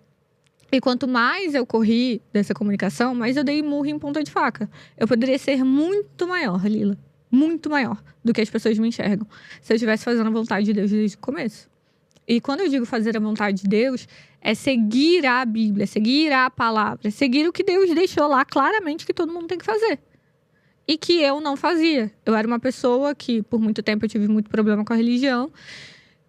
E quanto mais eu corri dessa comunicação, mais eu dei murro em ponta de faca. Eu poderia ser muito maior, Lila. Muito maior do que as pessoas me enxergam. Se eu estivesse fazendo a vontade de Deus desde o começo. E quando eu digo fazer a vontade de Deus, é seguir a Bíblia, seguir a palavra, seguir o que Deus deixou lá claramente que todo mundo tem que fazer. E que eu não fazia. Eu era uma pessoa que, por muito tempo, eu tive muito problema com a religião,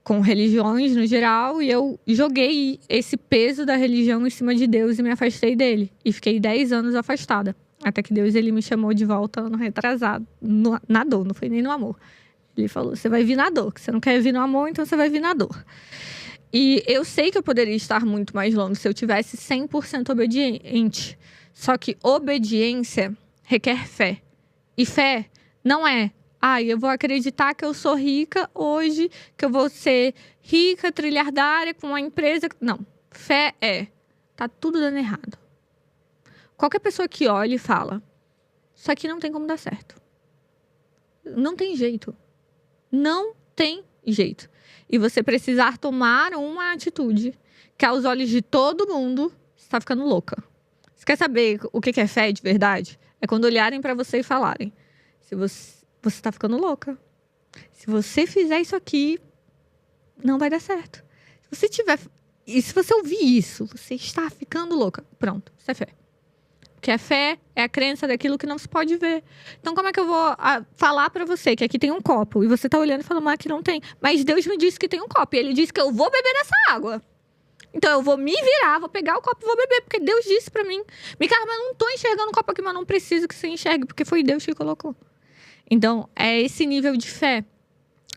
com religiões no geral, e eu joguei esse peso da religião em cima de Deus e me afastei dele. E fiquei 10 anos afastada. Até que Deus ele me chamou de volta ano retrasado. Na dor, não foi nem no amor. Ele falou, você vai vir na dor. Que você não quer vir no amor, então você vai vir na dor. E eu sei que eu poderia estar muito mais longe se eu tivesse 100% obediente. Só que obediência requer fé. E fé não é... eu vou acreditar que eu sou rica hoje, que eu vou ser rica, trilhardária, com uma empresa... Não. Fé é... Tá tudo dando errado. Qualquer pessoa que olha e fala, isso aqui não tem como dar certo. Não tem jeito. Não tem jeito. E você precisar tomar uma atitude que aos olhos de todo mundo, você está ficando louca. Você quer saber o que é fé de verdade? É quando olharem para você e falarem, se você está ficando louca. Se você fizer isso aqui, não vai dar certo. E se você ouvir isso, você está ficando louca. Pronto, isso é fé. Porque a fé é a crença daquilo que não se pode ver. Então, como é que eu vou falar pra você que aqui tem um copo? E você tá olhando e falando, aqui não tem. Mas Deus me disse que tem um copo. E Ele disse que eu vou beber dessa água. Então, eu vou me virar, vou pegar o copo e vou beber. Porque Deus disse pra mim. Cara, mas eu não tô enxergando o copo aqui, mas não preciso que você enxergue. Porque foi Deus que colocou. Então, é esse nível de fé.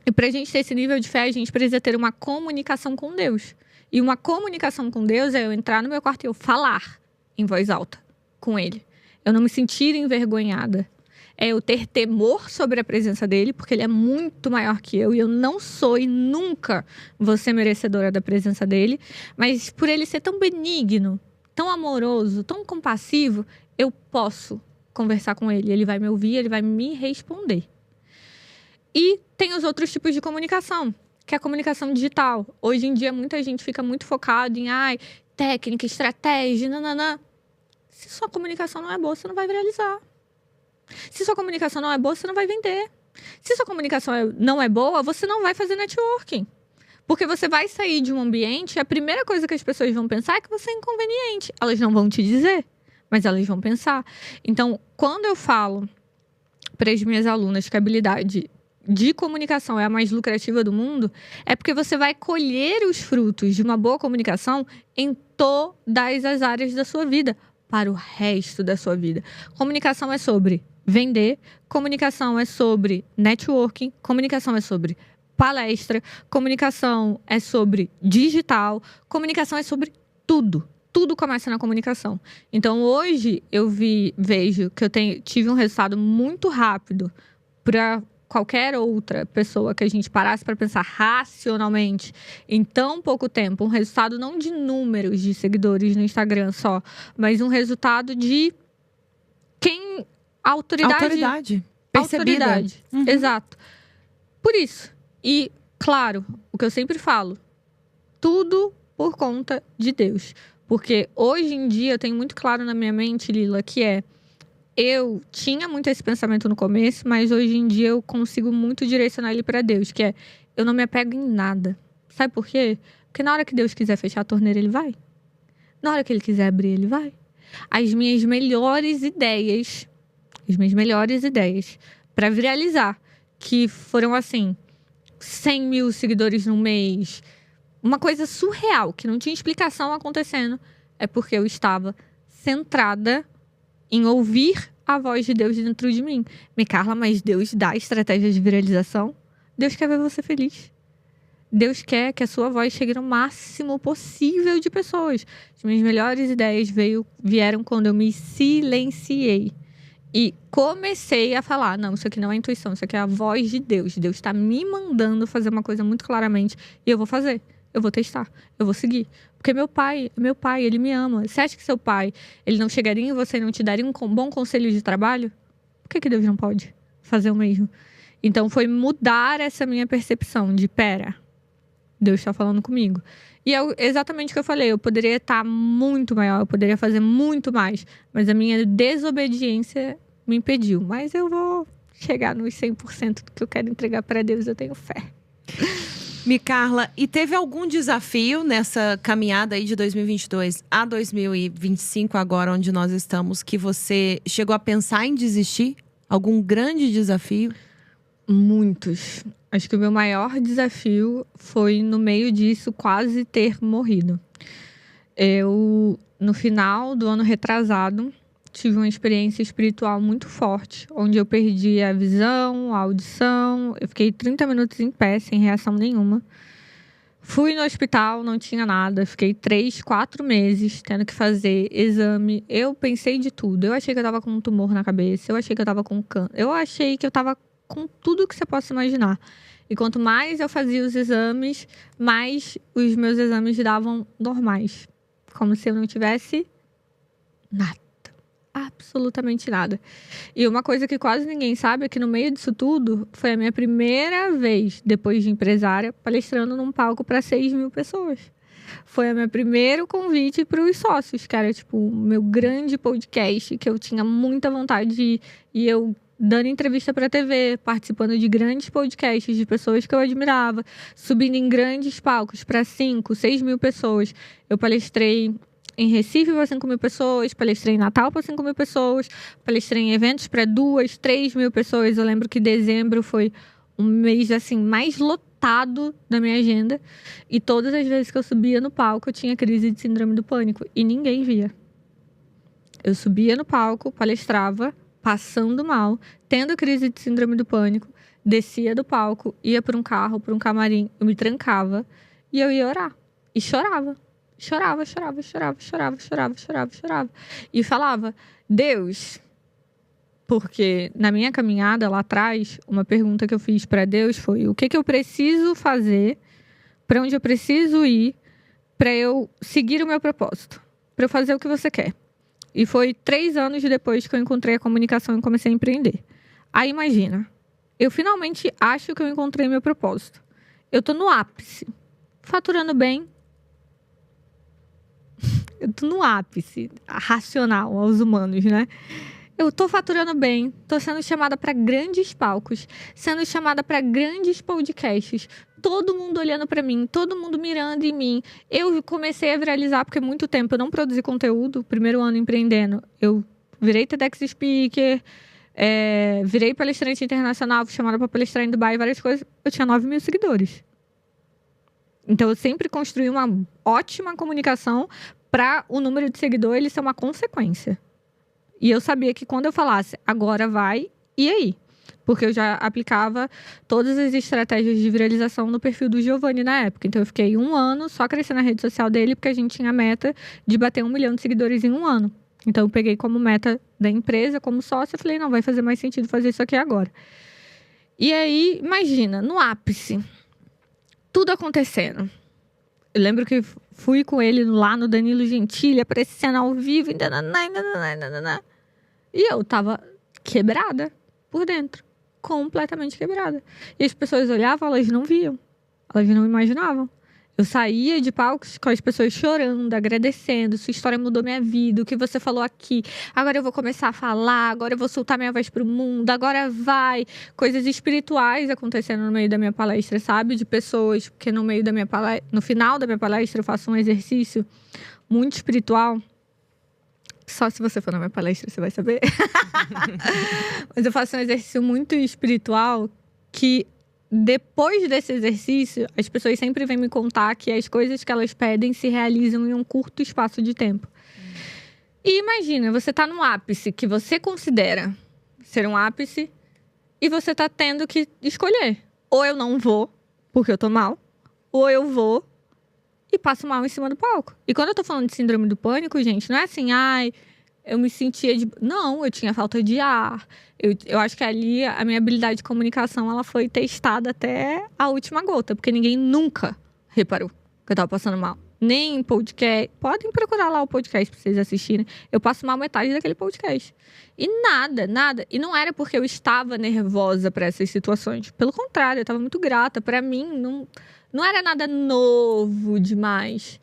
E pra gente ter esse nível de fé, a gente precisa ter uma comunicação com Deus. E uma comunicação com Deus é eu entrar no meu quarto e eu falar em voz alta com Ele. Eu não me sentir envergonhada. É eu ter temor sobre a presença dEle, porque Ele é muito maior que eu. E eu não sou e nunca vou ser merecedora da presença dEle. Mas por Ele ser tão benigno, tão amoroso, tão compassivo, eu posso conversar com Ele. Ele vai me ouvir, Ele vai me responder. E tem os outros tipos de comunicação, que é a comunicação digital. Hoje em dia, muita gente fica muito focada em técnica, estratégia, nananã. Se sua comunicação não é boa, você não vai viralizar. Se sua comunicação não é boa, você não vai vender. Se sua comunicação não é boa, você não vai fazer networking. Porque você vai sair de um ambiente e a primeira coisa que as pessoas vão pensar é que você é inconveniente. Elas não vão te dizer, mas elas vão pensar. Então, quando eu falo para as minhas alunas que a habilidade de comunicação é a mais lucrativa do mundo, é porque você vai colher os frutos de uma boa comunicação em todas as áreas da sua vida, para o resto da sua vida. Comunicação é sobre vender, comunicação é sobre networking, comunicação é sobre palestra, comunicação é sobre digital, comunicação é sobre tudo. Tudo começa na comunicação. Então, hoje, eu vejo que eu tive um resultado muito rápido para qualquer outra pessoa que a gente parasse para pensar racionalmente em tão pouco tempo, um resultado não de números de seguidores no Instagram só, mas um resultado de autoridade percebida. Autoridade. Uhum. Exato. Por isso. E, claro, o que eu sempre falo, tudo por conta de Deus. Porque hoje em dia eu tenho muito claro na minha mente, Lila, que eu tinha muito esse pensamento no começo, mas hoje em dia eu consigo muito direcionar ele para Deus, que eu não me apego em nada. Sabe por quê? Porque na hora que Deus quiser fechar a torneira, Ele vai. Na hora que Ele quiser abrir, Ele vai. As minhas melhores ideias para viralizar, que foram assim, 100 mil seguidores no mês. Uma coisa surreal, que não tinha explicação acontecendo. É porque eu estava centrada em ouvir a voz de Deus dentro de mim. Carla, mas Deus dá estratégia de viralização? Deus quer ver você feliz. Deus quer que a sua voz chegue no máximo possível de pessoas. As minhas melhores ideias vieram quando eu me silenciei. E comecei a falar, não, isso aqui não é intuição, isso aqui é a voz de Deus. Deus está me mandando fazer uma coisa muito claramente e eu vou fazer. Eu vou testar, eu vou seguir. Porque meu pai, ele me ama. Você acha que seu pai, ele não chegaria em você e não te daria um bom conselho de trabalho? Por que Deus não pode fazer o mesmo? Então foi mudar essa minha percepção de, pera, Deus está falando comigo. E é exatamente o que eu falei, eu poderia estar muito maior, eu poderia fazer muito mais. Mas a minha desobediência me impediu. Mas eu vou chegar nos 100% do que eu quero entregar para Deus, eu tenho fé. Carla, e teve algum desafio nessa caminhada aí de 2022 a 2025, agora onde nós estamos, que você chegou a pensar em desistir? Algum grande desafio? Muitos. Acho que o meu maior desafio foi, no meio disso, quase ter morrido. Eu, no final do ano retrasado, tive uma experiência espiritual muito forte, onde eu perdi a visão, a audição. Eu fiquei 30 minutos em pé, sem reação nenhuma. Fui no hospital, não tinha nada. Fiquei 3, 4 meses tendo que fazer exame. Eu pensei de tudo. Eu achei que eu tava com um tumor na cabeça. Eu achei que eu tava com câncer. Eu achei que eu tava com tudo que você possa imaginar. E quanto mais eu fazia os exames, mais os meus exames davam normais. Como se eu não tivesse nada. Absolutamente nada. E uma coisa que quase ninguém sabe é que no meio disso tudo, foi a minha primeira vez, depois de empresária, palestrando num palco para 6 mil pessoas. Foi o meu primeiro convite para os sócios, que era tipo o meu grande podcast, que eu tinha muita vontade de ir. E eu dando entrevista para a TV, participando de grandes podcasts de pessoas que eu admirava, subindo em grandes palcos para 5, 6 mil pessoas. Eu palestrei em Recife para 5 mil pessoas, palestrei em Natal para 5 mil pessoas, palestrei em eventos para 2, 3 mil pessoas. Eu lembro que dezembro foi um mês assim mais lotado da minha agenda. E todas as vezes que eu subia no palco, eu tinha crise de síndrome do pânico. E ninguém via. Eu subia no palco, palestrava, passando mal, tendo crise de síndrome do pânico, descia do palco, ia para um carro, para um camarim, eu me trancava e eu ia orar. E chorava. Chorava. E falava, Deus, porque na minha caminhada lá atrás, uma pergunta que eu fiz para Deus foi, o que eu preciso fazer, para onde eu preciso ir, para eu seguir o meu propósito, para eu fazer o que você quer. E foi 3 anos depois que eu encontrei a comunicação e comecei a empreender. Aí imagina, eu finalmente acho que eu encontrei meu propósito. Eu tô no ápice, faturando bem. Eu tô no ápice racional aos humanos, né? Eu tô faturando bem, tô sendo chamada para grandes palcos, sendo chamada para grandes podcasts, todo mundo olhando para mim, todo mundo mirando em mim. Eu comecei a viralizar porque muito tempo eu não produzi conteúdo, primeiro ano empreendendo. Eu virei TEDx Speaker, virei palestrante internacional, fui chamada para palestrar em Dubai, várias coisas. Eu tinha 9 mil seguidores. Então eu sempre construí uma ótima comunicação para o número de seguidores ele ser uma consequência. E eu sabia que quando eu falasse, agora vai, e aí? Porque eu já aplicava todas as estratégias de viralização no perfil do Giovanni na época. Então eu fiquei 1 ano só crescendo na rede social dele, porque a gente tinha a meta de bater 1 milhão de seguidores em 1 ano. Então eu peguei como meta da empresa, como sócia, e falei, não, vai fazer mais sentido fazer isso aqui agora. E aí, imagina, no ápice, tudo acontecendo. Eu lembro que fui com ele lá no Danilo Gentili, aparecendo ao vivo, e eu tava quebrada por dentro. Completamente quebrada. E as pessoas olhavam, elas não viam. Elas não imaginavam. Eu saía de palcos com as pessoas chorando, agradecendo. Sua história mudou minha vida, o que você falou aqui. Agora eu vou começar a falar, agora eu vou soltar minha voz pro mundo, agora vai. Coisas espirituais acontecendo no meio da minha palestra, sabe? De pessoas, porque no meio da minha palestra, no final da minha palestra eu faço um exercício muito espiritual. Só se você for na minha palestra você vai saber. Mas eu faço um exercício muito espiritual que depois desse exercício, as pessoas sempre vêm me contar que as coisas que elas pedem se realizam em um curto espaço de tempo. E imagina, você tá num ápice que você considera ser um ápice e você tá tendo que escolher. Ou eu não vou, porque eu tô mal, ou eu vou e passo mal em cima do palco. E quando eu tô falando de síndrome do pânico, gente, não é assim, eu me sentia de... Não, eu tinha falta de ar. Eu acho que ali a minha habilidade de comunicação ela foi testada até a última gota. Porque ninguém nunca reparou que eu tava passando mal. Nem em podcast. Podem procurar lá o podcast pra vocês assistirem. Eu passo mal metade daquele podcast. E nada. E não era porque eu estava nervosa pra essas situações. Pelo contrário, eu tava muito grata. Pra mim, não era nada novo demais.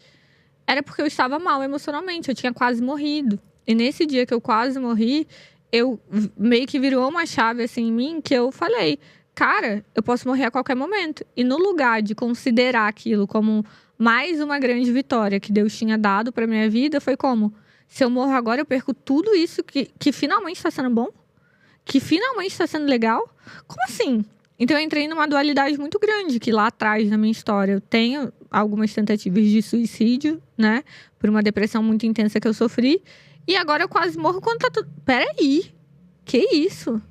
Era porque eu estava mal emocionalmente. Eu tinha quase morrido. E nesse dia que eu quase morri, eu meio que virou uma chave assim em mim que eu falei, cara, eu posso morrer a qualquer momento. E no lugar de considerar aquilo como mais uma grande vitória que Deus tinha dado pra minha vida, foi como, se eu morro agora, eu perco tudo isso que finalmente está sendo bom? Que finalmente está sendo legal? Como assim? Então eu entrei numa dualidade muito grande, que lá atrás na minha história eu tenho algumas tentativas de suicídio, né? Por uma depressão muito intensa que eu sofri. E agora eu quase morro quando tá tudo... Peraí, que isso?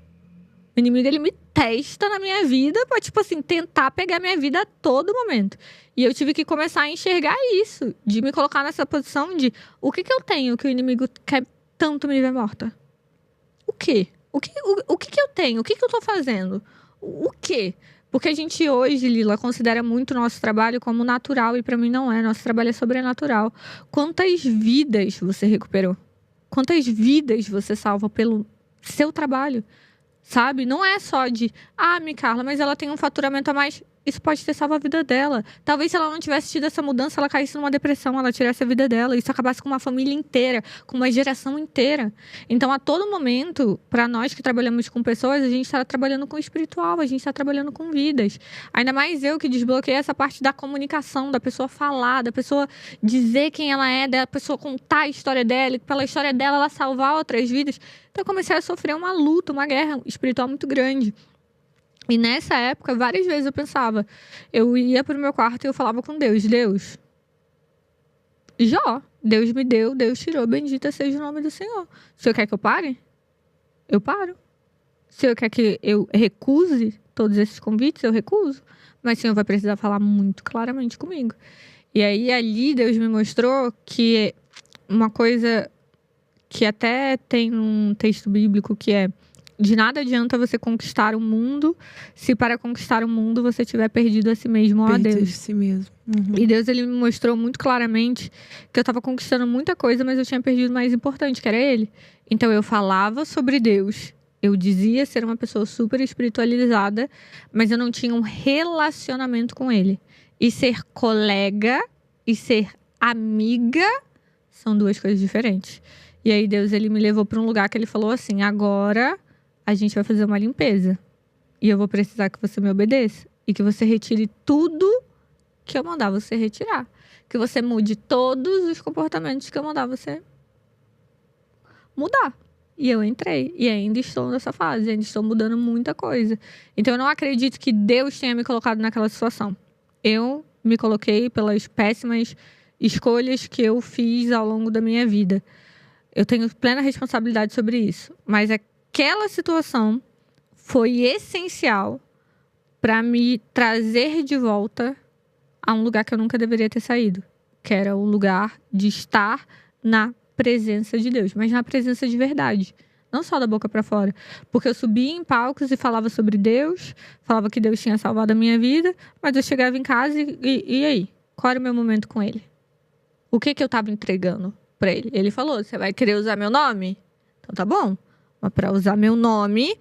O inimigo, ele me testa na minha vida pra, tipo assim, tentar pegar minha vida a todo momento. E eu tive que começar a enxergar isso. De me colocar nessa posição de... O que eu tenho que o inimigo quer tanto me ver morta? O quê? O que eu tenho? O que eu tô fazendo? O quê? Porque a gente hoje, Lila, considera muito o nosso trabalho como natural. E pra mim não é. Nosso trabalho é sobrenatural. Quantas vidas você recuperou? Quantas vidas você salva pelo seu trabalho, sabe? Não é só de, Carla, mas ela tem um faturamento a mais. Isso pode ter salvo a vida dela. Talvez se ela não tivesse tido essa mudança, ela caísse numa depressão, ela tirasse a vida dela. Isso acabasse com uma família inteira, com uma geração inteira. Então, a todo momento, para nós que trabalhamos com pessoas, a gente está trabalhando com o espiritual, a gente está trabalhando com vidas. Ainda mais eu que desbloqueei essa parte da comunicação, da pessoa falar, da pessoa dizer quem ela é, da pessoa contar a história dela, e pela história dela ela salvar outras vidas. Então, eu comecei a sofrer uma luta, uma guerra espiritual muito grande. E nessa época, várias vezes eu pensava, eu ia pro meu quarto e eu falava com Deus, Deus me deu, Deus tirou, bendita seja o nome do Senhor. O Senhor quer que eu pare? Eu paro. O Senhor quer que eu recuse todos esses convites? Eu recuso. Mas o Senhor vai precisar falar muito claramente comigo. E aí, ali, Deus me mostrou que uma coisa que até tem um texto bíblico que é: de nada adianta você conquistar o mundo se para conquistar o mundo você tiver perdido a si mesmo ou a Deus. Perdido a si mesmo. Uhum. E Deus, ele me mostrou muito claramente que eu estava conquistando muita coisa, mas eu tinha perdido o mais importante, que era Ele. Então eu falava sobre Deus, eu dizia ser uma pessoa super espiritualizada, mas eu não tinha um relacionamento com Ele. E ser colega e ser amiga são duas coisas diferentes. E aí Deus, ele me levou para um lugar que ele falou assim: agora a gente vai fazer uma limpeza. E eu vou precisar que você me obedeça. E que você retire tudo que eu mandar você retirar. Que você mude todos os comportamentos que eu mandar você mudar. E eu entrei. E ainda estou nessa fase. Ainda estou mudando muita coisa. Então eu não acredito que Deus tenha me colocado naquela situação. Eu me coloquei pelas péssimas escolhas que eu fiz ao longo da minha vida. Eu tenho plena responsabilidade sobre isso. Mas aquela situação foi essencial para me trazer de volta a um lugar que eu nunca deveria ter saído. Que era o lugar de estar na presença de Deus. Mas na presença de verdade. Não só da boca para fora. Porque eu subia em palcos e falava sobre Deus. Falava que Deus tinha salvado a minha vida. Mas eu chegava em casa e aí? Qual era o meu momento com Ele? O que eu estava entregando para Ele? Ele falou: você vai querer usar meu nome? Então tá bom. Mas para usar meu nome,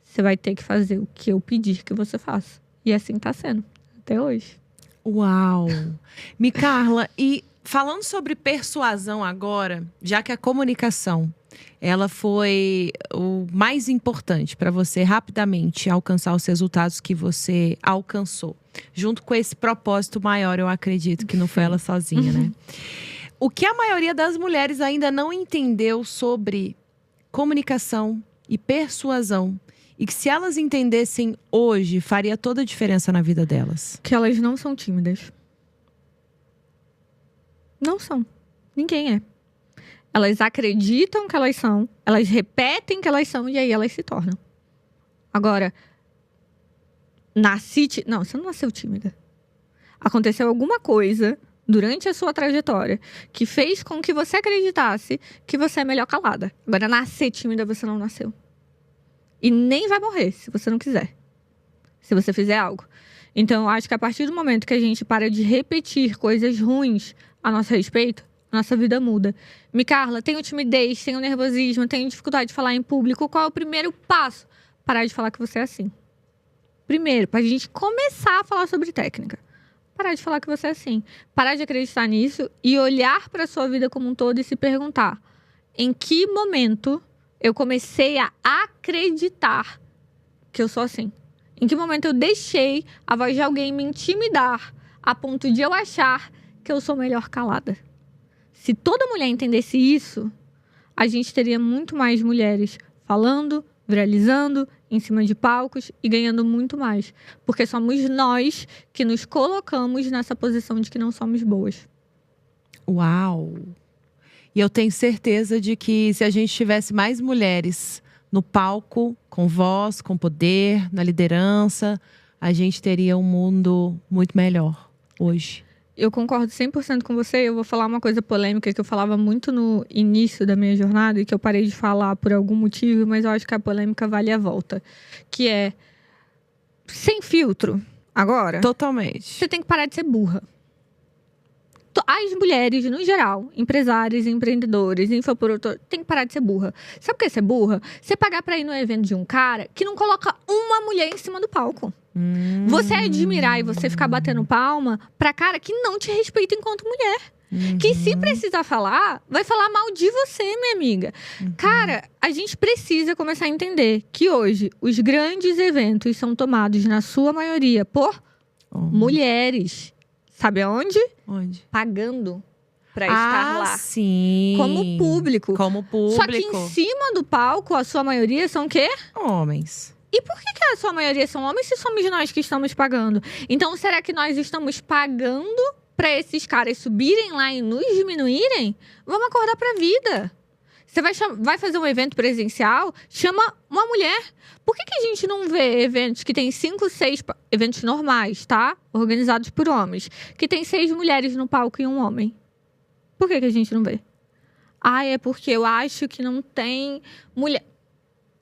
você vai ter que fazer o que eu pedir que você faça. E assim tá sendo, até hoje. Uau! Carla, e falando sobre persuasão agora, já que a comunicação, ela foi o mais importante para você rapidamente alcançar os resultados que você alcançou. Junto com esse propósito maior, eu acredito que não foi ela sozinha, né? O que a maioria das mulheres ainda não entendeu sobre comunicação e persuasão e que se elas entendessem hoje, faria toda a diferença na vida delas? Que elas não são tímidas. Não são. Ninguém é. Elas acreditam que elas são, elas repetem que elas são e aí elas se tornam. Agora, não, você não nasceu tímida. Aconteceu alguma coisa durante a sua trajetória que fez com que você acreditasse que você é melhor calada. Agora, nascer tímida você não nasceu. E nem vai morrer se você não quiser. Se você fizer algo. Então, eu acho que a partir do momento que a gente para de repetir coisas ruins a nosso respeito, nossa vida muda. Carla, tenho timidez, tenho nervosismo, tenho dificuldade de falar em público. Qual é o primeiro passo? Parar de falar que você é assim. Primeiro, pra gente começar a falar sobre técnica. Parar de falar que você é assim. Parar de acreditar nisso e olhar pra sua vida como um todo e se perguntar: em que momento eu comecei a acreditar que eu sou assim? Em que momento eu deixei a voz de alguém me intimidar a ponto de eu achar que eu sou melhor calada? Se toda mulher entendesse isso, a gente teria muito mais mulheres falando, viralizando, em cima de palcos e ganhando muito mais. Porque somos nós que nos colocamos nessa posição de que não somos boas. Uau! E eu tenho certeza de que se a gente tivesse mais mulheres no palco, com voz, com poder, na liderança, a gente teria um mundo muito melhor hoje. Eu concordo 100% com você. Eu vou falar uma coisa polêmica que eu falava muito no início da minha jornada e que eu parei de falar por algum motivo, mas eu acho que a polêmica vale a volta. Que é, sem filtro, agora, totalmente, você tem que parar de ser burra. As mulheres, no geral, empresários, empreendedores, infoprodutor, tem que parar de ser burra. Sabe o que é ser burra? Você pagar pra ir no evento de um cara que não coloca uma mulher em cima do palco. Você admirar e você ficar batendo palma pra cara que não te respeita enquanto mulher. Que se precisar falar, vai falar mal de você, minha amiga. Cara, a gente precisa começar a entender que hoje os grandes eventos são tomados, na sua maioria, por mulheres. Sabe aonde? Onde? Pagando pra estar lá. Sim. Como público. Como público. Só que em cima do palco, a sua maioria são o quê? Homens. E por que a sua maioria são homens se somos nós que estamos pagando? Então, será que nós estamos pagando pra esses caras subirem lá e nos diminuírem? Vamos acordar pra vida. Você vai fazer um evento presencial, chama uma mulher. Por que a gente não vê eventos que tem 5, 6... Eventos normais, tá? Organizados por homens. Que tem 6 mulheres no palco e um homem. Por que a gente não vê? É porque eu acho que não tem mulher.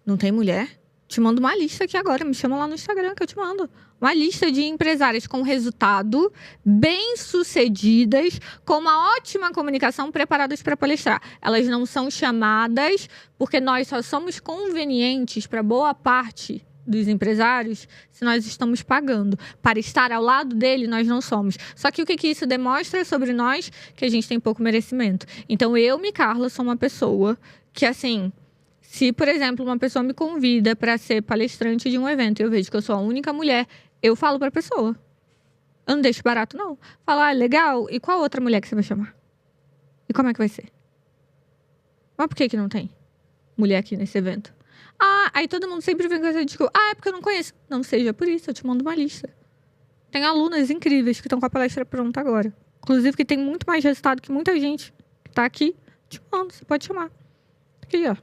Não tem mulher? Te mando uma lista aqui agora. Me chama lá no Instagram que eu te mando. Uma lista de empresárias com resultado, bem-sucedidas, com uma ótima comunicação, preparadas para palestrar. Elas não são chamadas porque nós só somos convenientes para boa parte dos empresários se nós estamos pagando. Para estar ao lado dele, nós não somos. Só que o que isso demonstra sobre nós? Que a gente tem pouco merecimento. Então, eu, Carla, sou uma pessoa que, assim... Se, por exemplo, uma pessoa me convida para ser palestrante de um evento e eu vejo que eu sou a única mulher, eu falo para a pessoa. Eu não deixo barato, não. Falo, legal. E qual outra mulher que você vai chamar? E como é que vai ser? Mas por que não tem mulher aqui nesse evento? Aí todo mundo sempre vem com essa desculpa. É porque eu não conheço. Não seja por isso, eu te mando uma lista. Tem alunas incríveis que estão com a palestra pronta agora. Inclusive que tem muito mais resultado que muita gente que está aqui. Te mando, você pode chamar. Aqui, ó.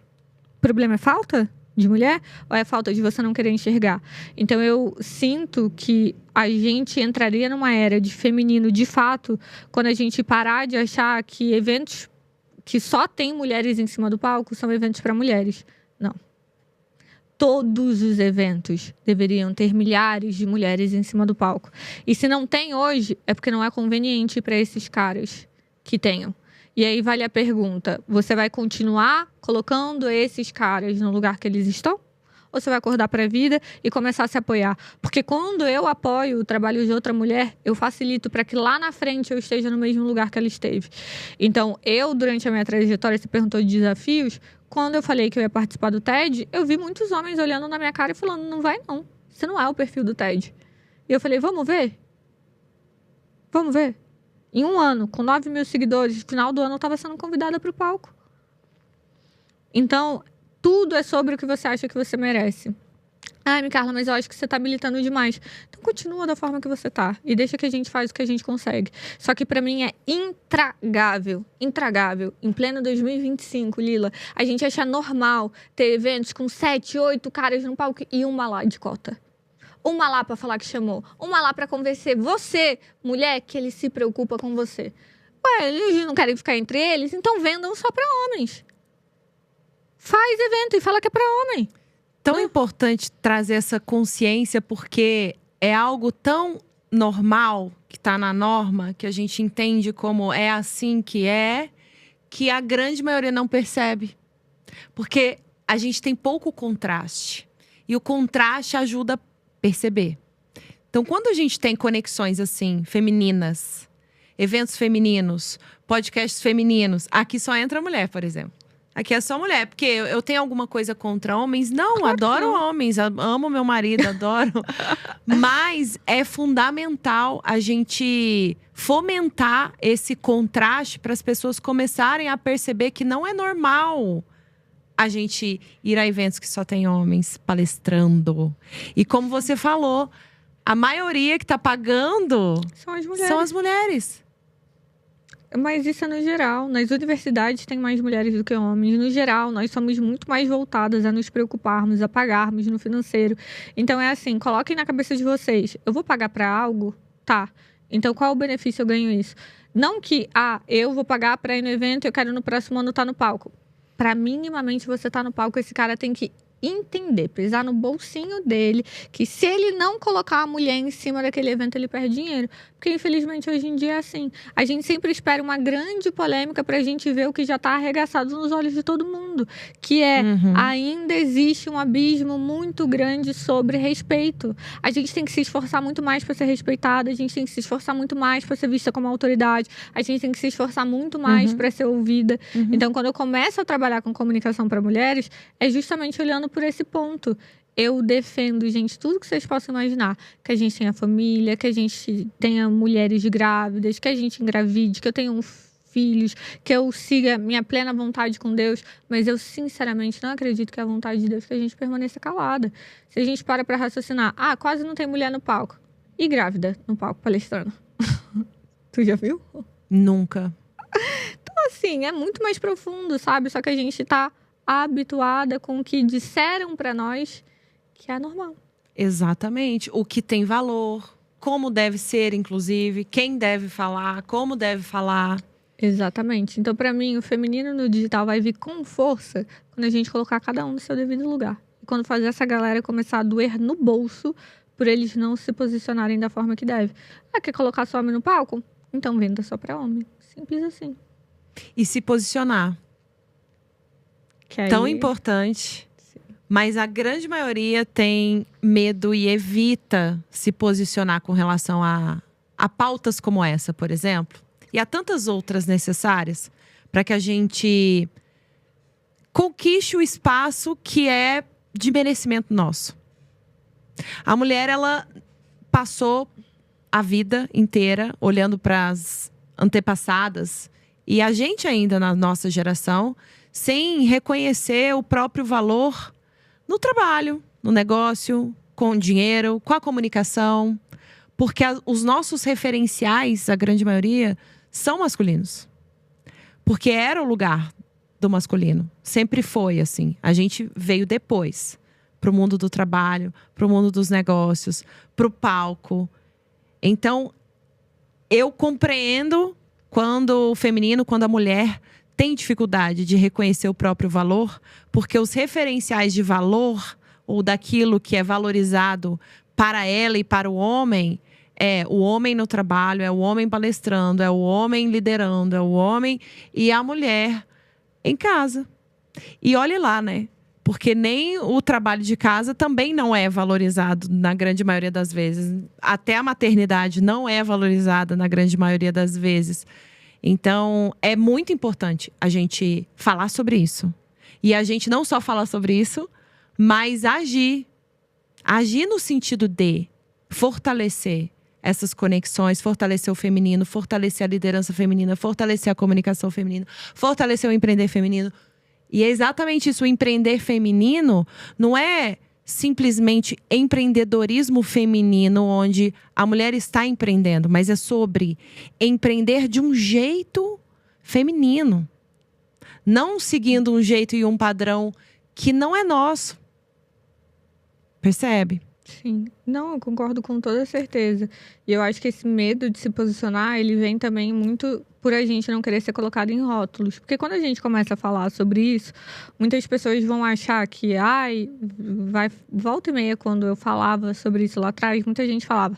O problema é falta de mulher ou é falta de você não querer enxergar? Então, eu sinto que a gente entraria numa era de feminino de fato quando a gente parar de achar que eventos que só tem mulheres em cima do palco são eventos para mulheres. Não. Todos os eventos deveriam ter milhares de mulheres em cima do palco. E se não tem hoje, é porque não é conveniente para esses caras que tenham. E aí vale a pergunta, você vai continuar colocando esses caras no lugar que eles estão? Ou você vai acordar para a vida e começar a se apoiar? Porque quando eu apoio o trabalho de outra mulher, eu facilito para que lá na frente eu esteja no mesmo lugar que ela esteve. Então, durante a minha trajetória, você perguntou de desafios, quando eu falei que eu ia participar do TED, eu vi muitos homens olhando na minha cara e falando, não vai não, você não é o perfil do TED. E eu falei, vamos ver? Vamos ver? Em um ano, com 9 mil seguidores, no final do ano eu estava sendo convidada para o palco. Então, tudo é sobre o que você acha que você merece. Ai, Micarla, mas eu acho que você tá militando demais. Então continua da forma que você tá. E deixa que a gente faz o que a gente consegue. Só que pra mim é intragável. Intragável. Em pleno 2025, Lila, a gente acha normal ter eventos com 7, 8 caras no palco e uma lá de cota. Uma lá pra falar que chamou. Uma lá pra convencer você, mulher, que ele se preocupa com você. Ué, eles não querem ficar entre eles? Então vendam só pra homens. Faz evento e fala que é pra homem. Tão importante trazer essa consciência, porque é algo tão normal, que tá na norma, que a gente entende como é assim que a grande maioria não percebe. Porque a gente tem pouco contraste. E o contraste ajuda a perceber. Então, quando a gente tem conexões assim, femininas, eventos femininos, podcasts femininos, aqui só entra mulher, por exemplo. Aqui é só mulher, porque eu tenho alguma coisa contra homens? Não, claro, adoro homens, amo meu marido, adoro. Mas é fundamental a gente fomentar esse contraste para as pessoas começarem a perceber que não é normal a gente ir a eventos que só tem homens palestrando. E como você falou, a maioria que está pagando são as mulheres. Mas isso é no geral. Nas universidades tem mais mulheres do que homens. No geral, nós somos muito mais voltadas a nos preocuparmos, a pagarmos no financeiro. Então é assim, coloquem na cabeça de vocês. Eu vou pagar para algo? Tá. Então qual o benefício eu ganho isso? Não que, eu vou pagar para ir no evento e eu quero no próximo ano estar no palco. Para minimamente você estar no palco, esse cara tem que entender, pisar no bolsinho dele, que se ele não colocar a mulher em cima daquele evento, ele perde dinheiro. Porque, infelizmente, hoje em dia é assim. A gente sempre espera uma grande polêmica pra gente ver o que já tá arregaçado nos olhos de todo mundo. Que ainda existe um abismo muito grande sobre respeito. A gente tem que se esforçar muito mais pra ser respeitada, a gente tem que se esforçar muito mais pra ser vista como autoridade, a gente tem que se esforçar muito mais pra ser ouvida. Então, quando eu começo a trabalhar com comunicação pra mulheres, é justamente olhando por esse ponto. Eu defendo, gente, tudo que vocês possam imaginar. Que a gente tenha família, que a gente tenha mulheres grávidas, que a gente engravide, que eu tenha filhos, que eu siga minha plena vontade com Deus. Mas eu, sinceramente, não acredito que é a vontade de Deus que a gente permaneça calada. Se a gente para pra raciocinar, quase não tem mulher no palco. E grávida no palco palestrando. Tu já viu? Nunca. Então, assim, é muito mais profundo, sabe? Só que a gente tá habituada com o que disseram pra nós que é normal. Exatamente. O que tem valor, como deve ser, inclusive, quem deve falar, como deve falar. Exatamente. Então, pra mim, o feminino no digital vai vir com força quando a gente colocar cada um no seu devido lugar. E quando fazer essa galera começar a doer no bolso por eles não se posicionarem da forma que deve. Quer colocar só homem no palco? Então venda só pra homem. Simples assim. E se posicionar. Tão importante. Sim. Mas a grande maioria tem medo e evita se posicionar com relação a pautas como essa, por exemplo. E há tantas outras necessárias para que a gente conquiste o espaço que é de merecimento nosso. A mulher, ela passou a vida inteira olhando para as antepassadas. E a gente ainda, na nossa geração, sem reconhecer o próprio valor no trabalho, no negócio, com o dinheiro, com a comunicação. Porque os nossos referenciais, a grande maioria, são masculinos. Porque era o lugar do masculino. Sempre foi assim. A gente veio depois para o mundo do trabalho, para o mundo dos negócios, para o palco. Então, eu compreendo quando o feminino, quando a mulher tem dificuldade de reconhecer o próprio valor, porque os referenciais de valor ou daquilo que é valorizado para ela e para o homem é o homem no trabalho, é o homem palestrando, é o homem liderando, é o homem e a mulher em casa. E olhe lá, né? Porque nem o trabalho de casa também não é valorizado na grande maioria das vezes. Até a maternidade não é valorizada na grande maioria das vezes. Então, é muito importante a gente falar sobre isso. E a gente não só falar sobre isso, mas agir. Agir no sentido de fortalecer essas conexões, fortalecer o feminino, fortalecer a liderança feminina, fortalecer a comunicação feminina, fortalecer o empreender feminino. E é exatamente isso, o empreender feminino não é simplesmente empreendedorismo feminino, onde a mulher está empreendendo, mas é sobre empreender de um jeito feminino. Não seguindo um jeito e um padrão que não é nosso. Percebe? Sim. Não, eu concordo com toda certeza. E eu acho que esse medo de se posicionar, ele vem também muito por a gente não querer ser colocado em rótulos. Porque quando a gente começa a falar sobre isso, muitas pessoas vão achar que, volta e meia, quando eu falava sobre isso lá atrás, muita gente falava,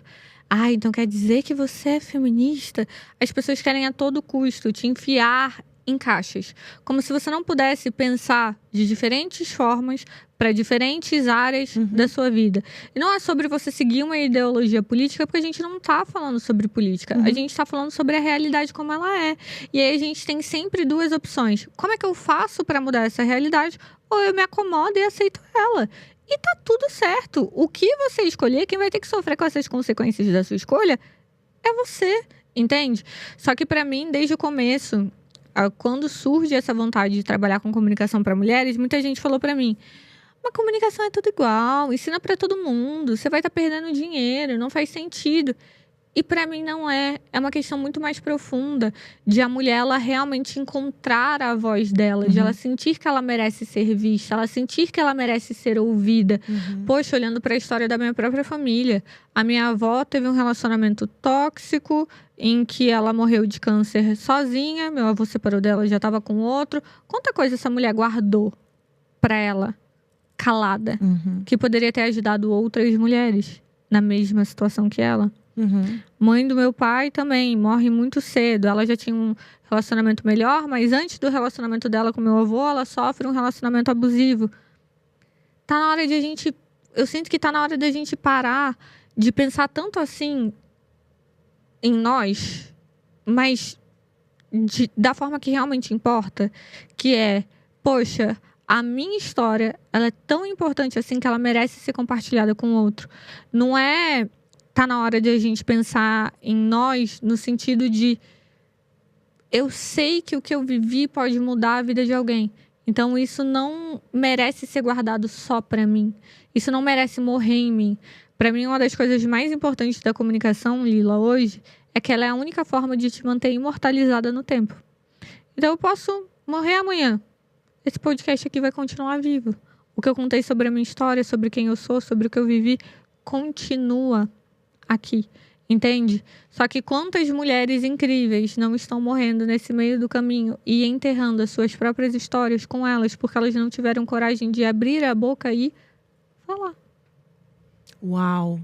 então quer dizer que você é feminista? As pessoas querem a todo custo te enfiar em caixas. Como se você não pudesse pensar de diferentes formas para diferentes áreas da sua vida. E não é sobre você seguir uma ideologia política, porque a gente não está falando sobre política. A gente está falando sobre a realidade como ela é. E aí a gente tem sempre duas opções. Como é que eu faço para mudar essa realidade? Ou eu me acomodo e aceito ela. E tá tudo certo. O que você escolher, quem vai ter que sofrer com essas consequências da sua escolha é você, entende? Só que para mim, desde o começo, quando surge essa vontade de trabalhar com comunicação para mulheres, muita gente falou para mim, mas comunicação é tudo igual, ensina para todo mundo, você vai estar perdendo dinheiro, não faz sentido. E para mim não é. É uma questão muito mais profunda de a mulher ela realmente encontrar a voz dela, de ela sentir que ela merece ser vista, ela sentir que ela merece ser ouvida. Poxa, olhando para a história da minha própria família, a minha avó teve um relacionamento tóxico em que ela morreu de câncer sozinha, meu avô separou dela, já estava com outro. Quanta coisa essa mulher guardou para ela, calada, que poderia ter ajudado outras mulheres na mesma situação que ela. Mãe do meu pai também morre muito cedo. Ela já tinha um relacionamento melhor, mas antes do relacionamento dela com meu avô, ela sofre um relacionamento abusivo. Tá na hora de a gente... Eu sinto que tá na hora de a gente parar de pensar tanto assim em nós, mas da forma que realmente importa, que é, poxa, a minha história, ela é tão importante assim que ela merece ser compartilhada com o outro. Não é... Tá na hora de a gente pensar em nós no sentido de eu sei que o que eu vivi pode mudar a vida de alguém. Então isso não merece ser guardado só pra mim. Isso não merece morrer em mim. Pra mim, uma das coisas mais importantes da comunicação, Lila, hoje, é que ela é a única forma de te manter imortalizada no tempo. Então eu posso morrer amanhã. Esse podcast aqui vai continuar vivo. O que eu contei sobre a minha história, sobre quem eu sou, sobre o que eu vivi, continua aqui, entende? Só que quantas mulheres incríveis não estão morrendo nesse meio do caminho e enterrando as suas próprias histórias com elas porque elas não tiveram coragem de abrir a boca e falar. Uau!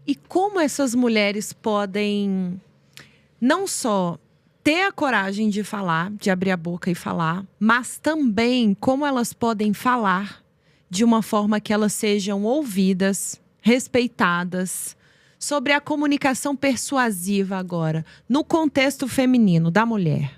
E como essas mulheres podem não só ter a coragem de falar, de abrir a boca e falar, mas também como elas podem falar de uma forma que elas sejam ouvidas, respeitadas, sobre a comunicação persuasiva agora, no contexto feminino, da mulher.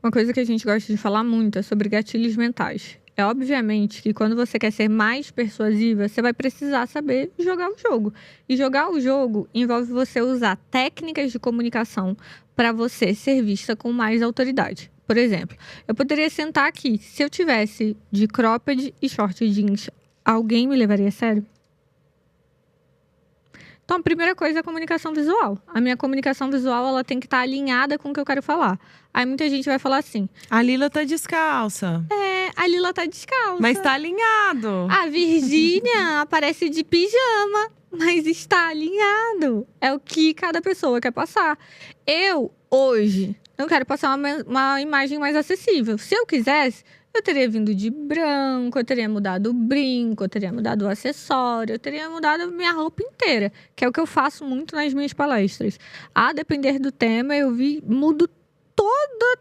Uma coisa que a gente gosta de falar muito é sobre gatilhos mentais. É obviamente que quando você quer ser mais persuasiva, você vai precisar saber jogar o jogo. E jogar o jogo envolve você usar técnicas de comunicação para você ser vista com mais autoridade. Por exemplo, eu poderia sentar aqui, se eu tivesse de cropped e short jeans, alguém me levaria a sério? Então, a primeira coisa é a comunicação visual. A minha comunicação visual, ela tem que estar alinhada com o que eu quero falar. Aí muita gente vai falar assim... A Lila tá descalça. A Lila tá descalça. Mas tá alinhado. A Virgínia aparece de pijama, mas está alinhado. É o que cada pessoa quer passar. Eu, hoje, não quero passar uma imagem mais acessível. Se eu quisesse... Eu teria vindo de branco, eu teria mudado o brinco, eu teria mudado o acessório, eu teria mudado a minha roupa inteira, que é o que eu faço muito nas minhas palestras. A depender do tema, mudo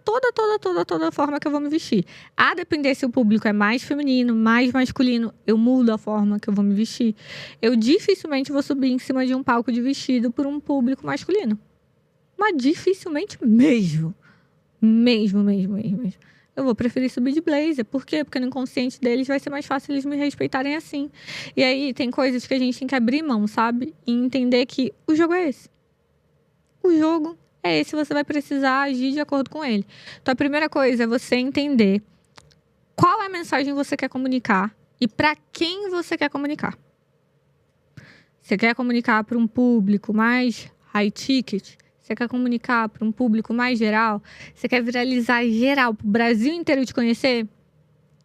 toda a forma que eu vou me vestir. A depender se o público é mais feminino, mais masculino, eu mudo a forma que eu vou me vestir. Eu dificilmente vou subir em cima de um palco de vestido por um público masculino. Mas dificilmente mesmo. Mesmo. Eu vou preferir subir de blazer. Por quê? Porque no inconsciente deles vai ser mais fácil eles me respeitarem assim. E aí tem coisas que a gente tem que abrir mão, sabe? E entender que o jogo é esse. O jogo é esse, você vai precisar agir de acordo com ele. Então a primeira coisa é você entender qual é a mensagem que você quer comunicar e para quem você quer comunicar. Você quer comunicar para um público mais high ticket? Você quer comunicar para um público mais geral? Você quer viralizar geral, para o Brasil inteiro te conhecer?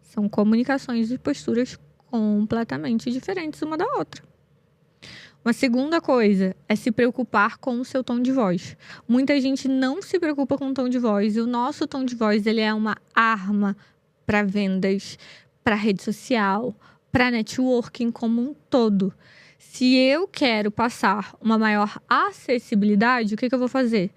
São comunicações e posturas completamente diferentes uma da outra. Uma segunda coisa é se preocupar com o seu tom de voz. Muita gente não se preocupa com o tom de voz. E o nosso tom de voz ele é uma arma para vendas, para rede social, para networking como um todo. Se eu quero passar uma maior acessibilidade, o que eu vou fazer?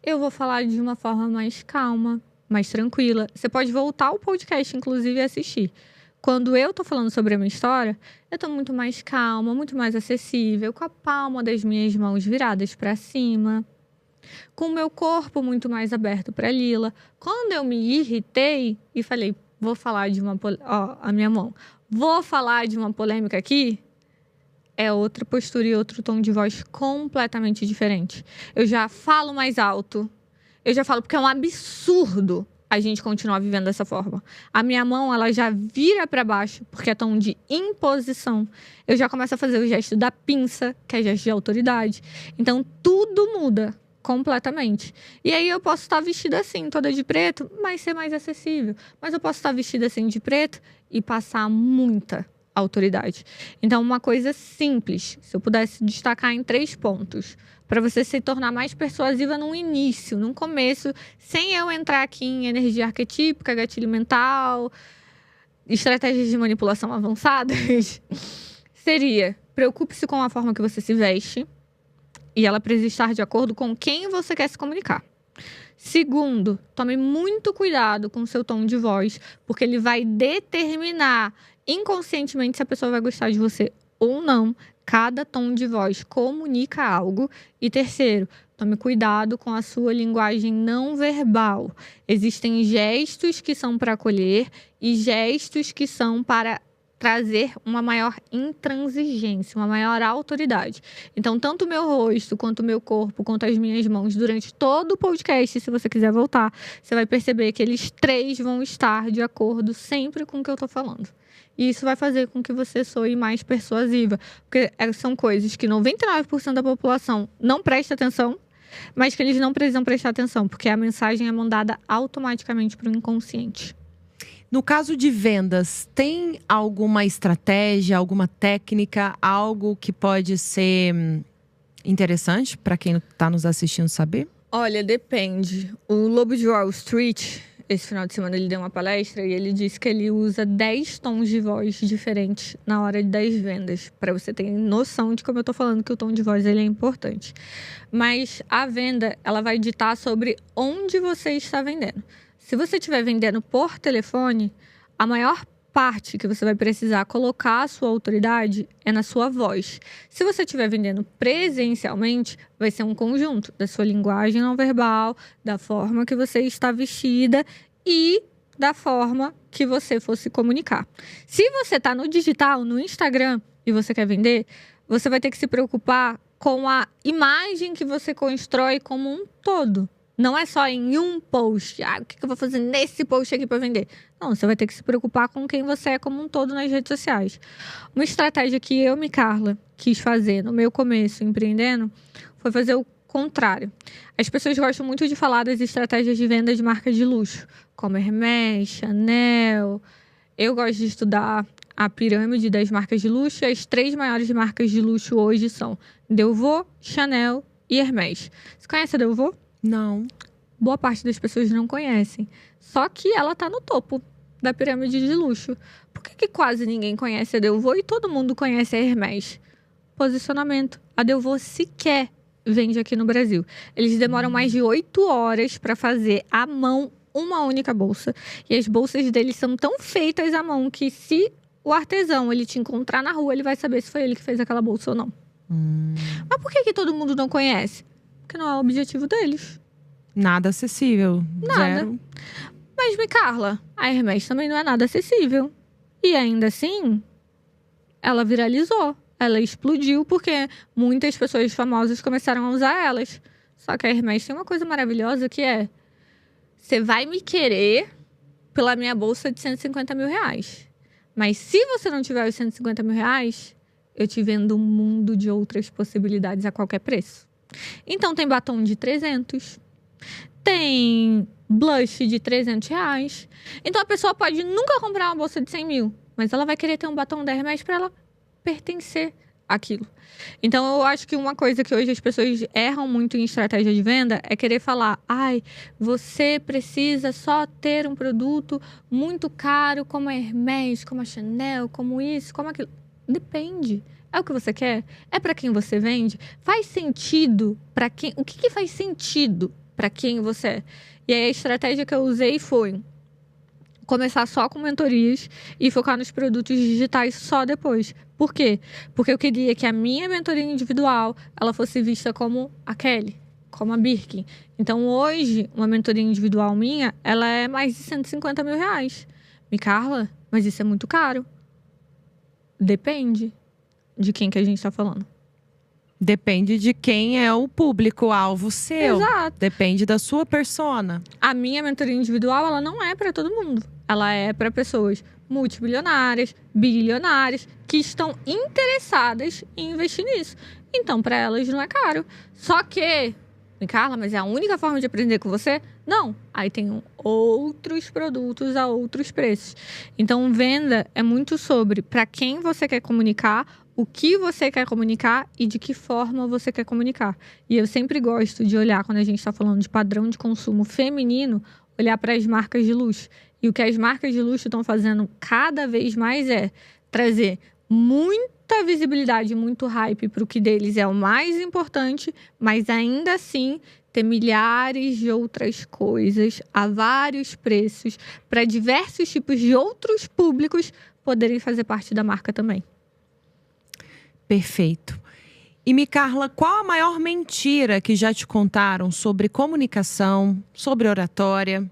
Eu vou falar de uma forma mais calma, mais tranquila. Você pode voltar ao podcast, inclusive, e assistir. Quando eu tô falando sobre a minha história, eu tô muito mais calma, muito mais acessível, com a palma das minhas mãos viradas para cima, com o meu corpo muito mais aberto para Lila. Quando eu me irritei e falei, vou falar de uma... Ó, a minha mão. Vou falar de uma polêmica aqui, é outra postura e outro tom de voz completamente diferente. Eu já falo mais alto. Eu já falo porque é um absurdo a gente continuar vivendo dessa forma. A minha mão, ela já vira para baixo, porque é tom de imposição. Eu já começo a fazer o gesto da pinça, que é gesto de autoridade. Então, tudo muda completamente. E aí, eu posso estar vestida assim, toda de preto, mas ser mais acessível. Mas eu posso estar vestida assim de preto e passar muita autoridade. Então, uma coisa simples, se eu pudesse destacar em 3 pontos, para você se tornar mais persuasiva no início, no começo, sem eu entrar aqui em energia arquetípica, gatilho mental, estratégias de manipulação avançadas, seria: preocupe-se com a forma que você se veste e ela precisa estar de acordo com quem você quer se comunicar. Segundo, tome muito cuidado com o seu tom de voz, porque ele vai determinar inconscientemente se a pessoa vai gostar de você ou não. Cada tom de voz comunica algo. E terceiro, tome cuidado com a sua linguagem não verbal. Existem gestos que são para acolher e gestos que são para trazer uma maior intransigência, uma maior autoridade. Então, tanto o meu rosto, quanto o meu corpo, quanto as minhas mãos, durante todo o podcast, se você quiser voltar, você vai perceber que eles 3 vão estar de acordo sempre com o que eu tô falando. E isso vai fazer com que você soe mais persuasiva. Porque são coisas que 99% da população não presta atenção, mas que eles não precisam prestar atenção, porque a mensagem é mandada automaticamente para o inconsciente. No caso de vendas, tem alguma estratégia, alguma técnica, algo que pode ser interessante para quem está nos assistindo saber? Olha, depende. O Lobo de Wall Street, esse final de semana, ele deu uma palestra e ele disse que ele usa 10 tons de voz diferentes na hora das vendas, para você ter noção de como eu tô falando que o tom de voz ele é importante. Mas a venda, ela vai ditar sobre onde você está vendendo. Se você estiver vendendo por telefone, a maior parte que você vai precisar colocar a sua autoridade é na sua voz. Se você estiver vendendo presencialmente, vai ser um conjunto da sua linguagem não verbal, da forma que você está vestida e da forma que você for se comunicar. Se você está no digital, no Instagram, e você quer vender, você vai ter que se preocupar com a imagem que você constrói como um todo. Não é só em um post. O que eu vou fazer nesse post aqui para vender? Não, você vai ter que se preocupar com quem você é como um todo nas redes sociais. Uma estratégia que eu, Carla, quis fazer no meu começo empreendendo foi fazer o contrário. As pessoas gostam muito de falar das estratégias de venda de marcas de luxo, como Hermès, Chanel. Eu gosto de estudar a pirâmide das marcas de luxo. As 3 maiores marcas de luxo hoje são Delvaux, Chanel e Hermès. Você conhece a Delvaux? Não. Boa parte das pessoas não conhecem. Só que ela tá no topo da pirâmide de luxo. Por que quase ninguém conhece a Delvaux e todo mundo conhece a Hermès? Posicionamento. A Delvaux sequer vende aqui no Brasil. Eles demoram mais de 8 horas para fazer à mão uma única bolsa. E as bolsas deles são tão feitas à mão que se o artesão ele te encontrar na rua, ele vai saber se foi ele que fez aquela bolsa ou não. Mas por que todo mundo não conhece? Porque não é o objetivo deles. Nada acessível. Nada. Zero. Mas, Carla, a Hermès também não é nada acessível. E ainda assim, ela viralizou. Ela explodiu porque muitas pessoas famosas começaram a usar elas. Só que a Hermès tem uma coisa maravilhosa que é: você vai me querer pela minha bolsa de 150 mil reais. Mas se você não tiver os 150 mil reais, eu te vendo um mundo de outras possibilidades a qualquer preço. Então, tem batom de 300, tem blush de 300 reais. Então, a pessoa pode nunca comprar uma bolsa de 100 mil, mas ela vai querer ter um batom da Hermès para ela pertencer àquilo. Então, eu acho que uma coisa que hoje as pessoas erram muito em estratégia de venda é querer falar: ai, você precisa só ter um produto muito caro, como a Hermès, como a Chanel, como isso, como aquilo. Depende. É o que você quer? É para quem você vende? Faz sentido para quem? O que faz sentido para quem você é? E aí a estratégia que eu usei foi começar só com mentorias e focar nos produtos digitais só depois. Por quê? Porque eu queria que a minha mentoria individual ela fosse vista como a Kelly, como a Birkin. Então, hoje, uma mentoria individual minha, ela é mais de 150 mil reais. Carla, mas isso é muito caro. Depende de quem que a gente está falando. Depende de quem é o público-alvo seu. Exato. Depende da sua persona. A minha mentoria individual, ela não é para todo mundo. Ela é para pessoas multibilionárias, bilionárias, que estão interessadas em investir nisso. Então, para elas não é caro. Só que, Carla, mas é a única forma de aprender com você? Não. Aí tem outros produtos a outros preços. Então, venda é muito sobre para quem você quer comunicar, o que você quer comunicar e de que forma você quer comunicar. E eu sempre gosto de olhar, quando a gente está falando de padrão de consumo feminino, olhar para as marcas de luxo. E o que as marcas de luxo estão fazendo cada vez mais é trazer muita visibilidade, muito hype para o que deles é o mais importante, mas ainda assim ter milhares de outras coisas a vários preços para diversos tipos de outros públicos poderem fazer parte da marca também. Perfeito. E, Carla, qual a maior mentira que já te contaram sobre comunicação, sobre oratória,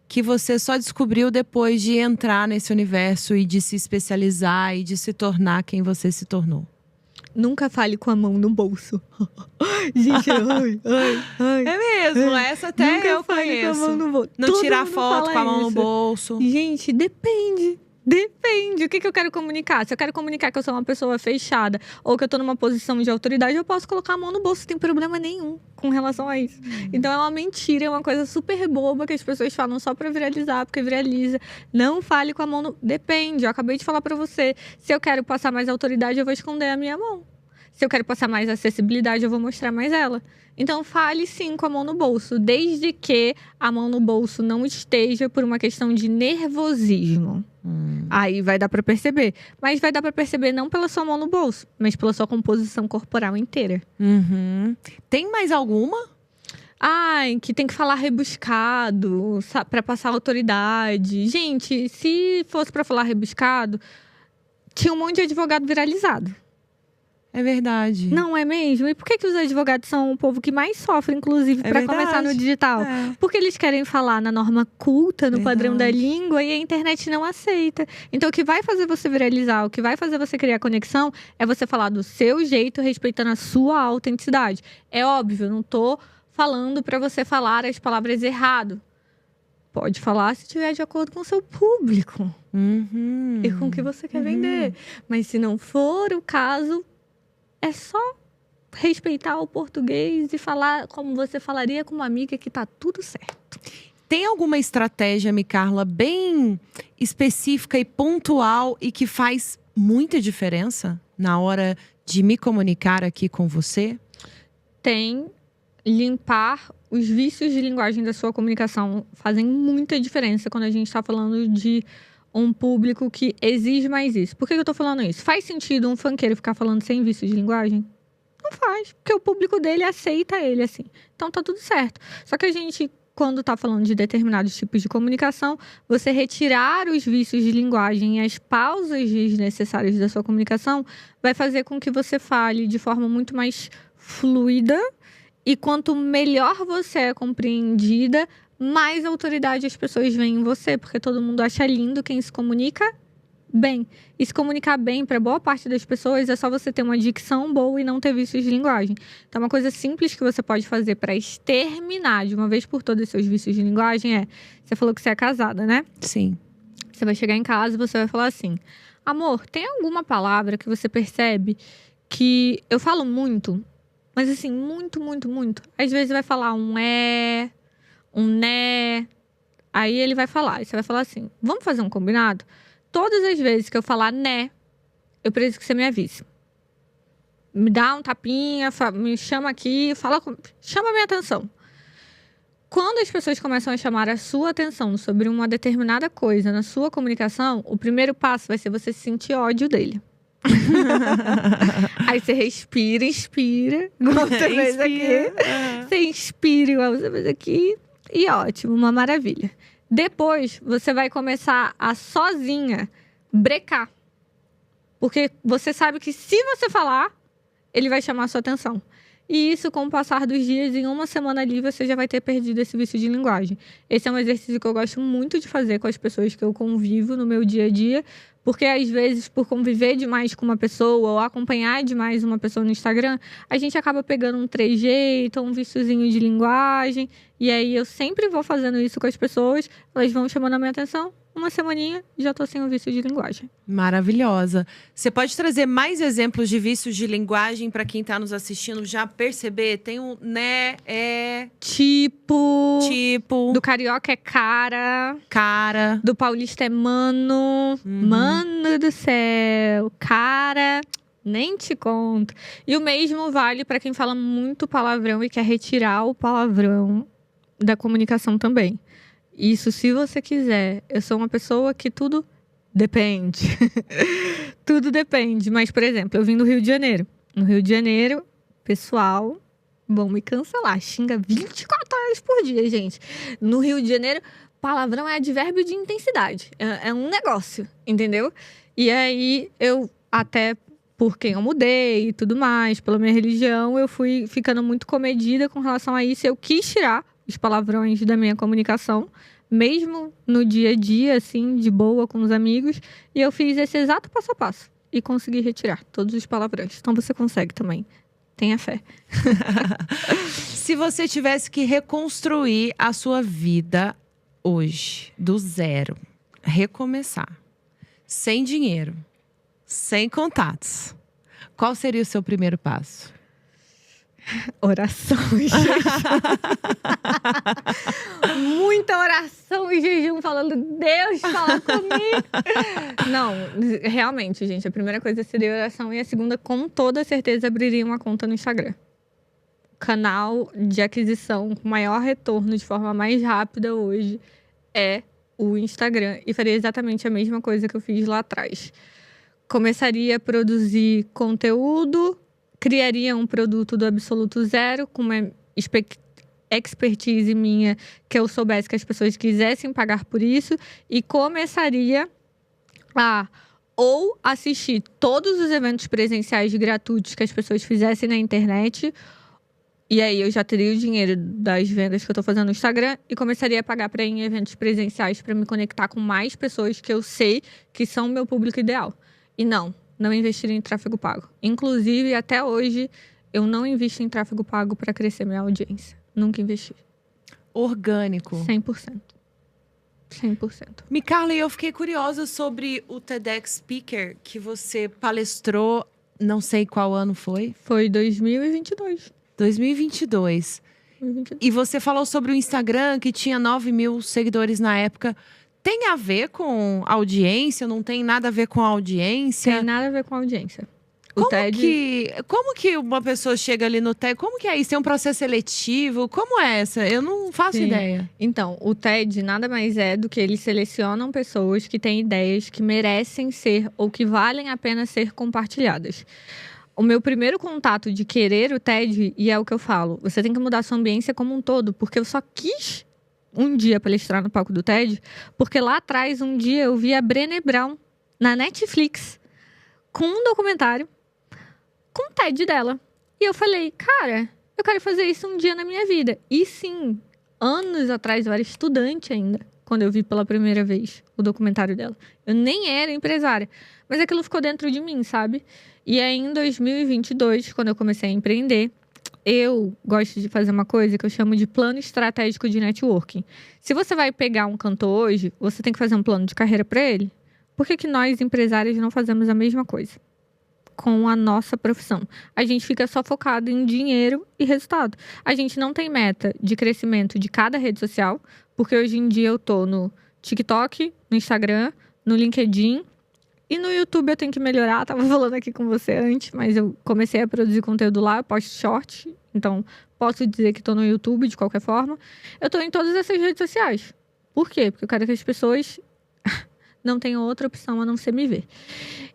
que você só descobriu depois de entrar nesse universo e de se especializar e de se tornar quem você se tornou? Nunca fale com a mão no bolso. Gente, ai. É mesmo, essa até nunca eu fale conheço. Com a mão no bolso. Não Todo tirar mundo foto fala com a mão no isso. bolso. Gente, depende. Depende. O que eu quero comunicar? Se eu quero comunicar que eu sou uma pessoa fechada ou que eu tô numa posição de autoridade, eu posso colocar a mão no bolso, não tem problema nenhum com relação a isso. Então é uma mentira, é uma coisa super boba que as pessoas falam só pra viralizar, porque viraliza. Não fale com a mão no... Depende, eu acabei de falar pra você. Se eu quero passar mais autoridade, eu vou esconder a minha mão. Se eu quero passar mais acessibilidade, eu vou mostrar mais ela. Então, fale sim com a mão no bolso, desde que a mão no bolso não esteja por uma questão de nervosismo. Aí vai dar pra perceber. Mas vai dar pra perceber não pela sua mão no bolso, mas pela sua composição corporal inteira. Tem mais alguma? Ai, que tem que falar rebuscado, pra passar autoridade. Gente, se fosse pra falar rebuscado, tinha um monte de advogado viralizado. É verdade. Não é mesmo? E por que os advogados são o povo que mais sofre, inclusive, para começar no digital? Porque eles querem falar na norma culta, no padrão da língua, e a internet não aceita. Então, o que vai fazer você viralizar, o que vai fazer você criar conexão, é você falar do seu jeito, respeitando a sua autenticidade. É óbvio, eu não tô falando para você falar as palavras errado. Pode falar se estiver de acordo com o seu público. E com o que você quer vender. Mas se não for o caso... É só respeitar o português e falar como você falaria com uma amiga que tá tudo certo. Tem alguma estratégia, Carla, bem específica e pontual e que faz muita diferença na hora de me comunicar aqui com você? Tem. Limpar os vícios de linguagem da sua comunicação fazem muita diferença quando a gente está falando de um público que exige mais isso. Por que eu tô falando isso? Faz sentido um funkeiro ficar falando sem vício de linguagem? Não faz, porque o público dele aceita ele assim. Então tá tudo certo. Só que a gente, quando tá falando de determinados tipos de comunicação, você retirar os vícios de linguagem e as pausas desnecessárias da sua comunicação vai fazer com que você fale de forma muito mais fluida. E quanto melhor você é compreendida, mais autoridade as pessoas veem em você, porque todo mundo acha lindo quem se comunica bem. E se comunicar bem para boa parte das pessoas é só você ter uma dicção boa e não ter vícios de linguagem. Então, uma coisa simples que você pode fazer para exterminar de uma vez por todas os seus vícios de linguagem é... Você falou que você é casada, né? Sim. Você vai chegar em casa e você vai falar assim... Amor, tem alguma palavra que você percebe que eu falo muito, mas assim, muito, muito, muito. Às vezes vai falar um um né. Aí ele vai falar, e você vai falar assim, vamos fazer um combinado? Todas as vezes que eu falar né, eu preciso que você me avise. Me dá um tapinha, me chama aqui, chama a minha atenção. Quando as pessoas começam a chamar a sua atenção sobre uma determinada coisa na sua comunicação, o primeiro passo vai ser você sentir ódio dele. Aí você respira, inspira, igual você fez aqui. Você inspira igual você fez aqui. E ótimo, uma maravilha. Depois, você vai começar a sozinha brecar. Porque você sabe que se você falar, ele vai chamar a sua atenção. E isso, com o passar dos dias, em uma semana ali, você já vai ter perdido esse vício de linguagem. Esse é um exercício que eu gosto muito de fazer com as pessoas que eu convivo no meu dia a dia. Porque, às vezes, por conviver demais com uma pessoa ou acompanhar demais uma pessoa no Instagram, a gente acaba pegando um trejeito, um viciozinho de linguagem. E aí, eu sempre vou fazendo isso com as pessoas. Elas vão chamando a minha atenção. Uma semaninha, já tô sem o vício de linguagem. Maravilhosa. Você pode trazer mais exemplos de vícios de linguagem para quem tá nos assistindo já perceber? Tem um né, Tipo. Do carioca é cara. Cara. Do paulista é mano. Mano do céu. Cara. Nem te conto. E o mesmo vale para quem fala muito palavrão e quer retirar o palavrão da comunicação também. Isso, se você quiser. Eu sou uma pessoa que tudo depende. Tudo depende. Mas, por exemplo, eu vim do Rio de Janeiro. No Rio de Janeiro, pessoal, vão me cancelar. Xinga 24 horas por dia, gente. No Rio de Janeiro, palavrão é advérbio de intensidade. É um negócio, entendeu? E aí, eu até por quem eu mudei e tudo mais, pela minha religião, eu fui ficando muito comedida com relação a isso. Eu quis tirar os palavrões da minha comunicação, mesmo no dia a dia, assim, de boa com os amigos. E eu fiz esse exato passo a passo e consegui retirar todos os palavrões. Então você consegue também. Tenha fé. Se você tivesse que reconstruir a sua vida hoje, do zero, recomeçar, sem dinheiro, sem contatos, qual seria o seu primeiro passo? Oração e jejum. Muita oração e jejum, falando, Deus, fala comigo. Não, realmente, gente, a primeira coisa seria oração. E a segunda, com toda certeza, abriria uma conta no Instagram. Canal de aquisição com maior retorno de forma mais rápida hoje é o Instagram. E faria exatamente a mesma coisa que eu fiz lá atrás. Começaria a produzir conteúdo, criaria um produto do absoluto zero, com uma expertise minha, que eu soubesse que as pessoas quisessem pagar por isso, e começaria a ou assistir todos os eventos presenciais gratuitos que as pessoas fizessem na internet, e aí eu já teria o dinheiro das vendas que eu tô fazendo no Instagram, e começaria a pagar para ir em eventos presenciais para me conectar com mais pessoas que eu sei que são o meu público ideal. E não investir em tráfego pago. Inclusive, até hoje, eu não invisto em tráfego pago para crescer minha audiência. Nunca investi. Orgânico. 100%. 100%. Micarla, eu fiquei curiosa sobre o TEDx Speaker que você palestrou, não sei qual ano foi. Foi 2022. 2022. E você falou sobre o Instagram, que tinha 9 mil seguidores na época. Tem a ver com audiência? Não tem nada a ver com audiência? Tem nada a ver com audiência. Como que uma pessoa chega ali no TED? Como que é isso? Tem um processo seletivo? Como é essa? Eu não faço ideia. Então, o TED nada mais é do que eles selecionam pessoas que têm ideias que merecem ser ou que valem a pena ser compartilhadas. O meu primeiro contato de querer o TED, e é o que eu falo, você tem que mudar a sua ambiência como um todo, porque eu só quis um dia palestrar no palco do TED, porque lá atrás, um dia, eu vi a Brené Brown na Netflix com um documentário com o TED dela. E eu falei, cara, eu quero fazer isso um dia na minha vida. E sim, anos atrás, eu era estudante ainda, quando eu vi pela primeira vez o documentário dela. Eu nem era empresária, mas aquilo ficou dentro de mim, sabe? E aí, em 2022, quando eu comecei a empreender, eu gosto de fazer uma coisa que eu chamo de plano estratégico de networking. Se você vai pegar um cantor hoje, você tem que fazer um plano de carreira para ele, Por que nós, empresários, não fazemos a mesma coisa com a nossa profissão? A gente fica só focado em dinheiro e resultado. A gente não tem meta de crescimento de cada rede social, porque hoje em dia eu tô no TikTok, no Instagram, no LinkedIn e no YouTube eu tenho que melhorar. Tava falando aqui com você antes, mas eu comecei a produzir conteúdo lá, eu posto short, então posso dizer que tô no YouTube de qualquer forma. Eu tô em todas essas redes sociais. Por quê? Porque eu quero que as pessoas não tenham outra opção a não ser me ver.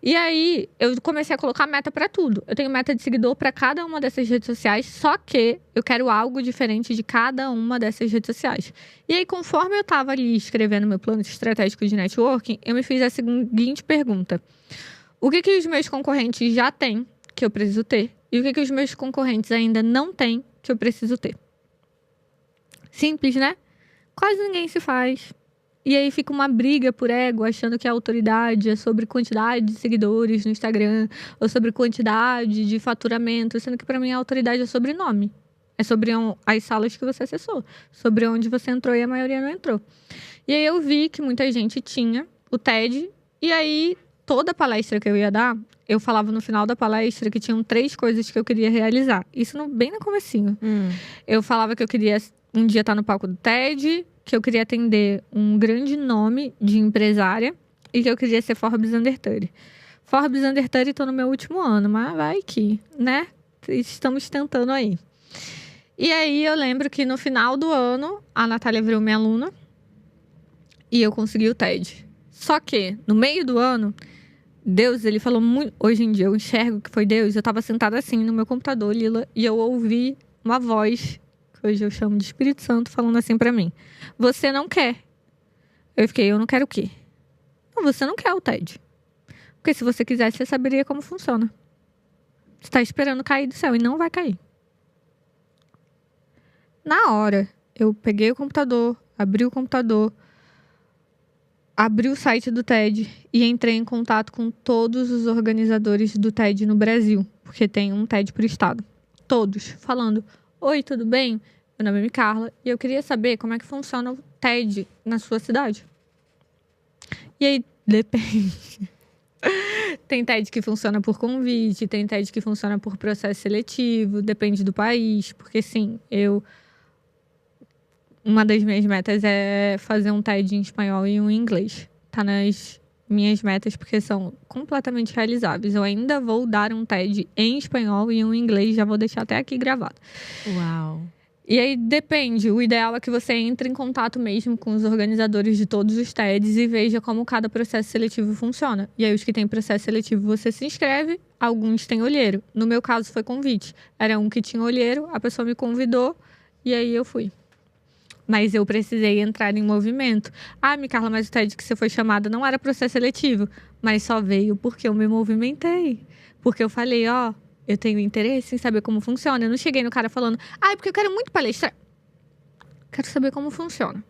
E aí, eu comecei a colocar meta pra tudo. Eu tenho meta de seguidor pra cada uma dessas redes sociais, só que eu quero algo diferente de cada uma dessas redes sociais. E aí, conforme eu tava ali escrevendo meu plano estratégico de networking, eu me fiz a seguinte pergunta. O que os meus concorrentes já têm, que eu preciso ter? E o que os meus concorrentes ainda não têm, que eu preciso ter? Simples, né? Quase ninguém se faz. E aí fica uma briga por ego, achando que a autoridade é sobre quantidade de seguidores no Instagram, ou sobre quantidade de faturamento, sendo que pra mim a autoridade é sobre nome. É sobre as salas que você acessou, sobre onde você entrou e a maioria não entrou. E aí eu vi que muita gente tinha o TED, e aí toda palestra que eu ia dar, eu falava no final da palestra que tinham 3 coisas que eu queria realizar. Isso bem no comecinho. Eu falava que eu queria um dia estar no palco do TED, que eu queria atender um grande nome de empresária e que eu queria ser Forbes Under 30. Forbes Under 30 tô no meu último ano, mas vai que, né? Estamos tentando aí. E aí eu lembro que no final do ano, a Natália virou minha aluna e eu consegui o TED. Só que, no meio do ano, Deus, ele falou muito... Hoje em dia eu enxergo que foi Deus. Eu tava sentada assim no meu computador, Lila, e eu ouvi uma voz... Hoje eu chamo de Espírito Santo, falando assim pra mim. Você não quer. Eu fiquei, eu não quero o quê? Não, você não quer o TED. Porque se você quisesse, você saberia como funciona. Você tá esperando cair do céu e não vai cair. Na hora, eu peguei o computador, abri o site do TED e entrei em contato com todos os organizadores do TED no Brasil. Porque tem um TED por estado. Todos, falando... Oi, tudo bem? Meu nome é Carla e eu queria saber como é que funciona o TED na sua cidade. E aí, depende. Tem TED que funciona por convite, tem TED que funciona por processo seletivo, depende do país. Porque, sim, uma das minhas metas é fazer um TED em espanhol e um em inglês. Tá nas minhas metas, porque são completamente realizáveis. Eu ainda vou dar um TED em espanhol e um em inglês, já vou deixar até aqui gravado. Uau! E aí depende, o ideal é que você entre em contato mesmo com os organizadores de todos os TEDs e veja como cada processo seletivo funciona. E aí os que têm processo seletivo você se inscreve, alguns têm olheiro. No meu caso foi convite. Era um que tinha olheiro, a pessoa me convidou e aí eu fui. Mas eu precisei entrar em movimento. Ah, Carla, mas o TED que você foi chamada não era processo seletivo. Mas só veio porque eu me movimentei. Porque eu falei, ó, eu tenho interesse em saber como funciona. Eu não cheguei no cara falando, porque eu quero muito palestrar. Quero saber como funciona.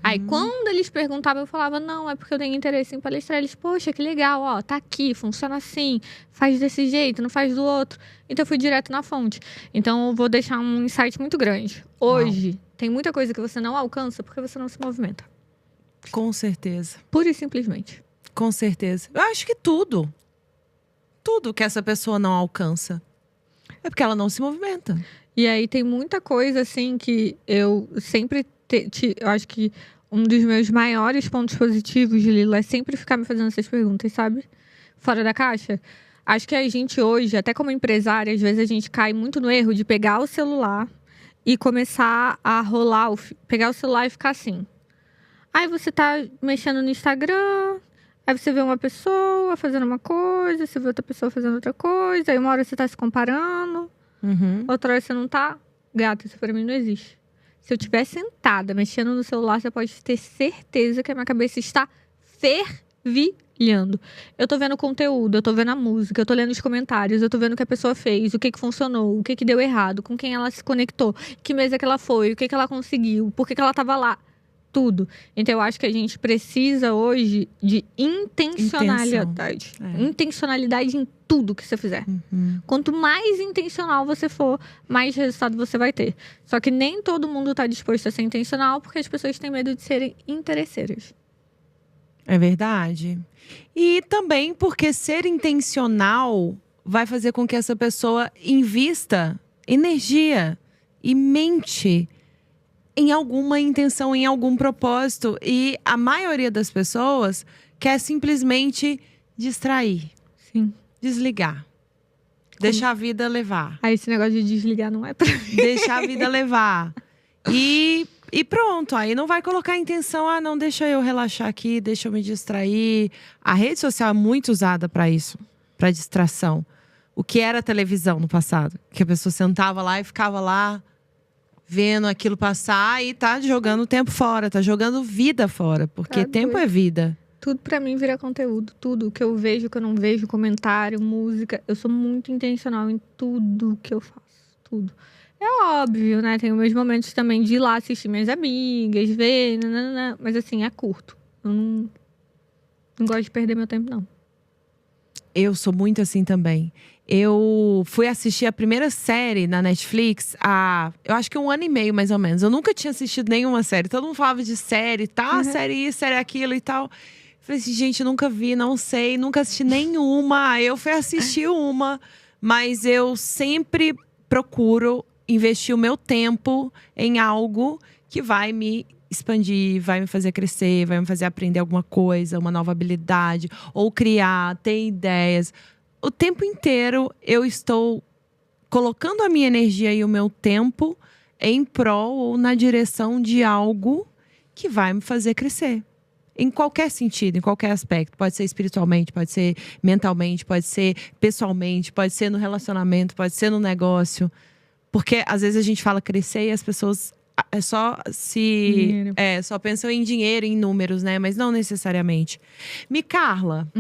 Aí, quando eles perguntavam, eu falava, não, é porque eu tenho interesse em palestrar. Eles, poxa, que legal, ó, tá aqui, funciona assim, faz desse jeito, não faz do outro. Então, eu fui direto na fonte. Então, eu vou deixar um insight muito grande. Hoje, tem muita coisa que você não alcança porque você não se movimenta. Com certeza. Pura e simplesmente. Com certeza. Eu acho que tudo que essa pessoa não alcança é porque ela não se movimenta. E aí, tem muita coisa, assim, que eu sempre... Eu acho que um dos meus maiores pontos positivos, Lila, é sempre ficar me fazendo essas perguntas, sabe? Fora da caixa. Acho que a gente hoje, até como empresária, às vezes a gente cai muito no erro de pegar o celular e começar a pegar o celular e ficar assim. Aí você tá mexendo no Instagram, aí você vê uma pessoa fazendo uma coisa, você vê outra pessoa fazendo outra coisa, aí uma hora você tá se comparando, outra hora você não tá. Gata, isso pra mim não existe. Se eu estiver sentada, mexendo no celular, você pode ter certeza que a minha cabeça está fervilhando. Eu tô vendo o conteúdo, eu tô vendo a música, eu tô lendo os comentários, eu tô vendo o que a pessoa fez, o que funcionou, o que deu errado, com quem ela se conectou, que mesa que ela foi, o que ela conseguiu, por que ela tava lá. Tudo. Então, eu acho que a gente precisa hoje de intencionalidade. Intencionalidade em tudo que você fizer. Quanto mais intencional você for, mais resultado você vai ter. Só que nem todo mundo tá disposto a ser intencional porque as pessoas têm medo de serem interesseiras. É verdade. E também porque ser intencional vai fazer com que essa pessoa invista energia e mente em alguma intenção, em algum propósito. E a maioria das pessoas quer simplesmente distrair, Sim. desligar. Deixar a vida levar. Aí esse negócio de desligar não é pra mim. Deixar a vida levar. E pronto, aí não vai colocar a intenção, não, deixa eu relaxar aqui, deixa eu me distrair. A rede social é muito usada para isso, para distração. O que era televisão no passado? Que a pessoa sentava lá e ficava lá vendo aquilo passar e tá jogando o tempo fora, tá jogando vida fora, porque tempo é vida. Tudo pra mim vira conteúdo, tudo que eu vejo, que eu não vejo, comentário, música. Eu sou muito intencional em tudo que eu faço, tudo. É óbvio, né? Tem meus momentos também de ir lá assistir minhas amigas, ver, nanana, mas assim, é curto. Eu não gosto de perder meu tempo, não. Eu sou muito assim também. Eu fui assistir a primeira série na Netflix eu acho que 1 ano e meio, mais ou menos. Eu nunca tinha assistido nenhuma série. Todo mundo falava de série, tá? Série isso, série aquilo e tal. Falei assim, gente, nunca vi, não sei, nunca assisti nenhuma. Eu fui assistir uma, mas eu sempre procuro investir o meu tempo em algo que vai me expandir, vai me fazer crescer, vai me fazer aprender alguma coisa, uma nova habilidade, ou criar, ter ideias. O tempo inteiro eu estou colocando a minha energia e o meu tempo em prol ou na direção de algo que vai me fazer crescer. Em qualquer sentido, em qualquer aspecto. Pode ser espiritualmente, pode ser mentalmente, pode ser pessoalmente, pode ser no relacionamento, pode ser no negócio. Porque às vezes a gente fala crescer e as pessoas só pensam em dinheiro, em números, né? Mas não necessariamente. Carla,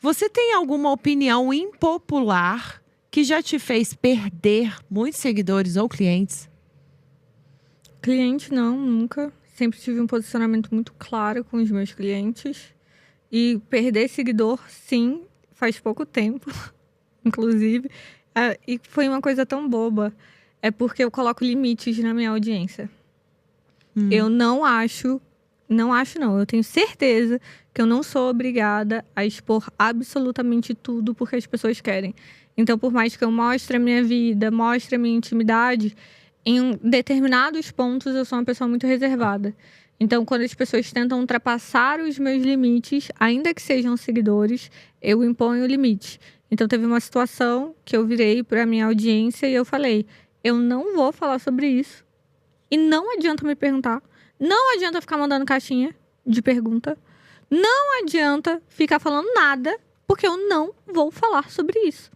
você tem alguma opinião impopular que já te fez perder muitos seguidores ou clientes? Cliente não, nunca. Sempre tive um posicionamento muito claro com os meus clientes. E perder seguidor, sim, faz pouco tempo, inclusive. E foi uma coisa tão boba. É porque eu coloco limites na minha audiência. Eu não, eu tenho certeza que eu não sou obrigada a expor absolutamente tudo porque as pessoas querem. Então, por mais que eu mostre a minha vida, mostre a minha intimidade, em determinados pontos eu sou uma pessoa muito reservada. Então, quando as pessoas tentam ultrapassar os meus limites, ainda que sejam seguidores, eu imponho o limite. Então, teve uma situação que eu virei para a minha audiência e eu falei, eu não vou falar sobre isso. E não adianta me perguntar. Não adianta ficar mandando caixinha de pergunta. Não adianta ficar falando nada, porque eu não vou falar sobre isso.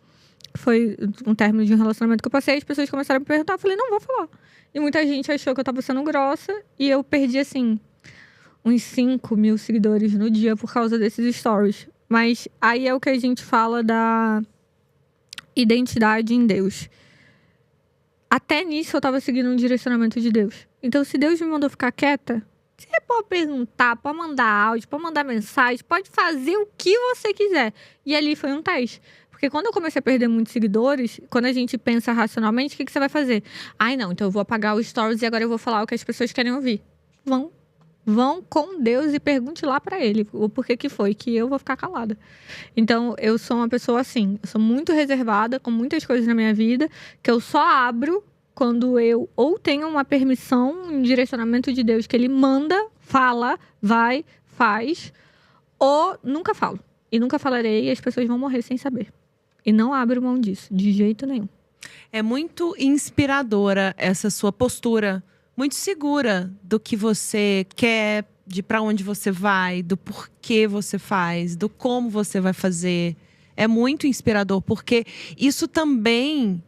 Foi um término de um relacionamento que eu passei, as pessoas começaram a me perguntar, eu falei, não vou falar. E muita gente achou que eu tava sendo grossa, e eu perdi, assim, uns 5 mil seguidores no dia por causa desses stories. Mas aí é o que a gente fala da identidade em Deus. Até nisso eu tava seguindo um direcionamento de Deus. Então, se Deus me mandou ficar quieta, você pode perguntar, pode mandar áudio, pode mandar mensagem, pode fazer o que você quiser. E ali foi um teste. Porque quando eu comecei a perder muitos seguidores, quando a gente pensa racionalmente, o que você vai fazer? Não, então eu vou apagar os stories e agora eu vou falar o que as pessoas querem ouvir. Vão com Deus e pergunte lá pra ele o porquê que foi, que eu vou ficar calada. Então, eu sou uma pessoa assim, eu sou muito reservada com muitas coisas na minha vida, que eu só abro quando eu ou tenho uma permissão, um direcionamento de Deus que ele manda, fala, vai, faz, ou nunca falo. E nunca falarei e as pessoas vão morrer sem saber. E não abro mão disso, de jeito nenhum. É muito inspiradora essa sua postura, muito segura do que você quer, de para onde você vai, do porquê você faz, do como você vai fazer. É muito inspirador, porque isso também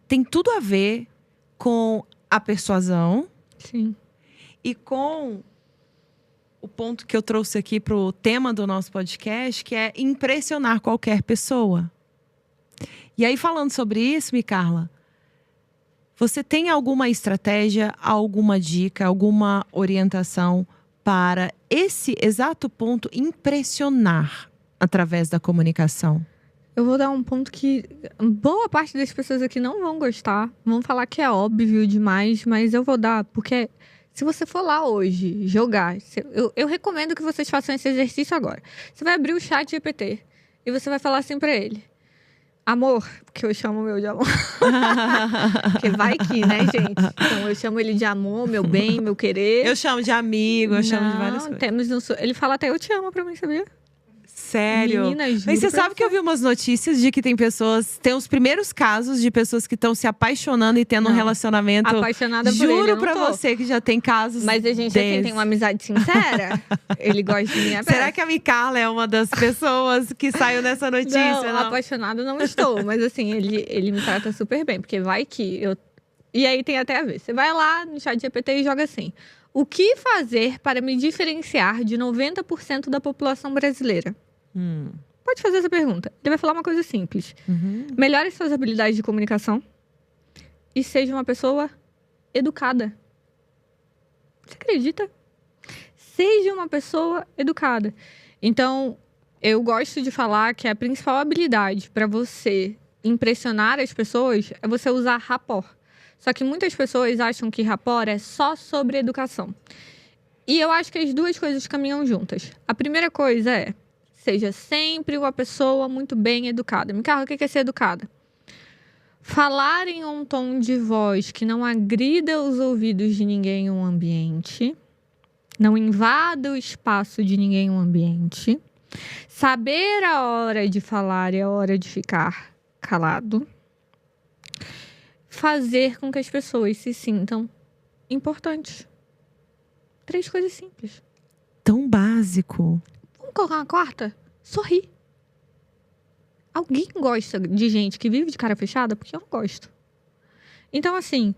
tem tudo a ver com a persuasão. Sim. E com o ponto que eu trouxe aqui para o tema do nosso podcast, que é impressionar qualquer pessoa. E aí, falando sobre isso, Carla, você tem alguma estratégia, alguma dica, alguma orientação para esse exato ponto impressionar através da comunicação? Eu vou dar um ponto que boa parte das pessoas aqui não vão gostar, vão falar que é óbvio demais, mas eu vou dar, porque Se você for lá hoje jogar, eu recomendo que vocês façam esse exercício agora. Você vai abrir o chat GPT e você vai falar assim pra ele. Amor, porque eu chamo o meu de amor. Porque vai que, né, gente? Então eu chamo ele de amor, meu bem, meu querer. Eu chamo de amigo, eu chamo de várias coisas. Ele fala até eu te amo pra mim, sabia? Sério? Menina, juro. Mas você sabe que eu vi umas notícias de que tem os primeiros casos de pessoas que estão se apaixonando e tendo um relacionamento. Apaixonada por ele, Juro eu não pra tô. você que já tem casos. Mas a gente assim, tem uma amizade sincera. Ele gosta de mim. Será que a Micarla é uma das pessoas que saiu nessa notícia? Não, apaixonada não estou. Mas assim, ele me trata super bem. Porque vai que eu... E aí tem até a ver. Você vai lá no chat GPT e joga assim. O que fazer para me diferenciar de 90% da população brasileira? Pode fazer essa pergunta. Ele vai falar uma coisa simples. Melhore suas habilidades de comunicação e seja uma pessoa educada. Você acredita? Seja uma pessoa educada. Então, eu gosto de falar que a principal habilidade para você impressionar as pessoas é você usar rapport. Só que muitas pessoas acham que rapport é só sobre educação. E eu acho que as duas coisas caminham juntas. A primeira coisa é seja sempre uma pessoa muito bem educada. Micarla, o que é ser educada? Falar em um tom de voz que não agrida os ouvidos de ninguém em um ambiente. Não invada o espaço de ninguém em um ambiente. Saber a hora de falar e a hora de ficar calado. Fazer com que as pessoas se sintam importantes. 3 coisas simples. Tão básico. Vamos colocar uma quarta? Sorrir. Alguém gosta de gente que vive de cara fechada? Porque eu não gosto. Então, assim,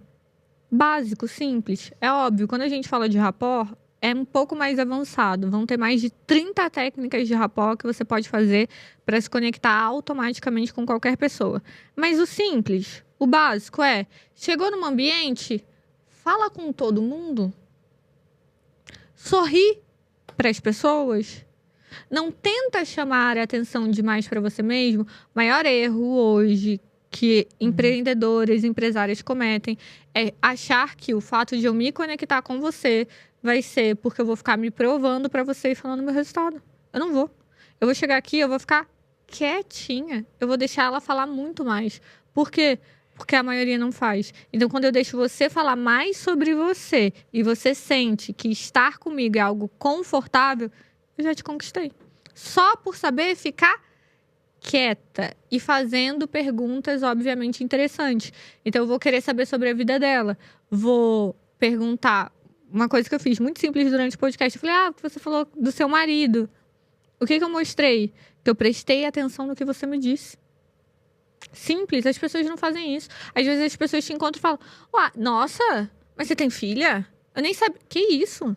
básico, simples. É óbvio, quando a gente fala de rapport, é um pouco mais avançado. Vão ter mais de 30 técnicas de rapport que você pode fazer para se conectar automaticamente com qualquer pessoa. Mas o simples, o básico é, chegou num ambiente, fala com todo mundo, sorri para as pessoas. Não tenta chamar a atenção demais para você mesmo. O maior erro hoje que empreendedores, empresárias cometem é achar que o fato de eu me conectar com você vai ser porque eu vou ficar me provando para você e falando meu resultado. Eu não vou. Eu vou chegar aqui, eu vou ficar quietinha. Eu vou deixar ela falar muito mais. Por quê? Porque a maioria não faz. Então, quando eu deixo você falar mais sobre você e você sente que estar comigo é algo confortável, eu já te conquistei. Só por saber ficar quieta e fazendo perguntas, obviamente, interessantes. Então, eu vou querer saber sobre a vida dela. Vou perguntar uma coisa que eu fiz muito simples durante o podcast. Eu falei, você falou do seu marido. O que eu mostrei? Que eu prestei atenção no que você me disse. Simples, as pessoas não fazem isso. Às vezes as pessoas te encontram e falam, nossa, mas você tem filha? Eu nem sabia. Que isso?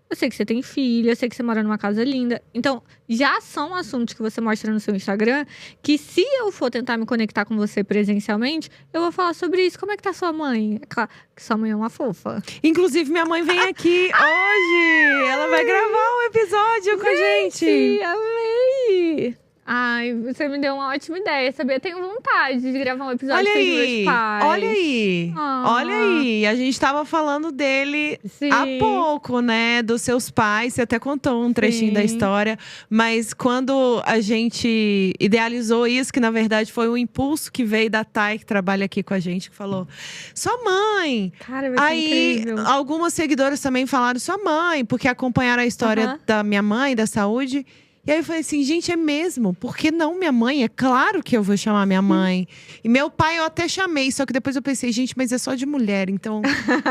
Eu sei que você tem filha, eu sei que você mora numa casa linda. Então, já são assuntos que você mostra no seu Instagram que se eu for tentar me conectar com você presencialmente, eu vou falar sobre isso. Como é que tá sua mãe? É claro que sua mãe é uma fofa. Inclusive, minha mãe vem aqui hoje. Ela vai gravar um episódio com a gente. Amei! Ai, você me deu uma ótima ideia, sabia? Tenho vontade de gravar um episódio com os meus pais. Olha aí, olha aí. A gente tava falando dele há pouco, né? Dos seus pais. Você até contou um trechinho da história. Mas quando a gente idealizou isso, que na verdade foi um impulso que veio da Thay, que trabalha aqui com a gente, que falou, sua mãe. Cara, vai ser incrível. Algumas seguidoras também falaram, sua mãe, porque acompanharam a história da minha mãe, da saúde. E aí eu falei assim, gente, é mesmo? Por que não minha mãe? É claro que eu vou chamar minha mãe. E meu pai eu até chamei, só que depois eu pensei, gente, mas é só de mulher, então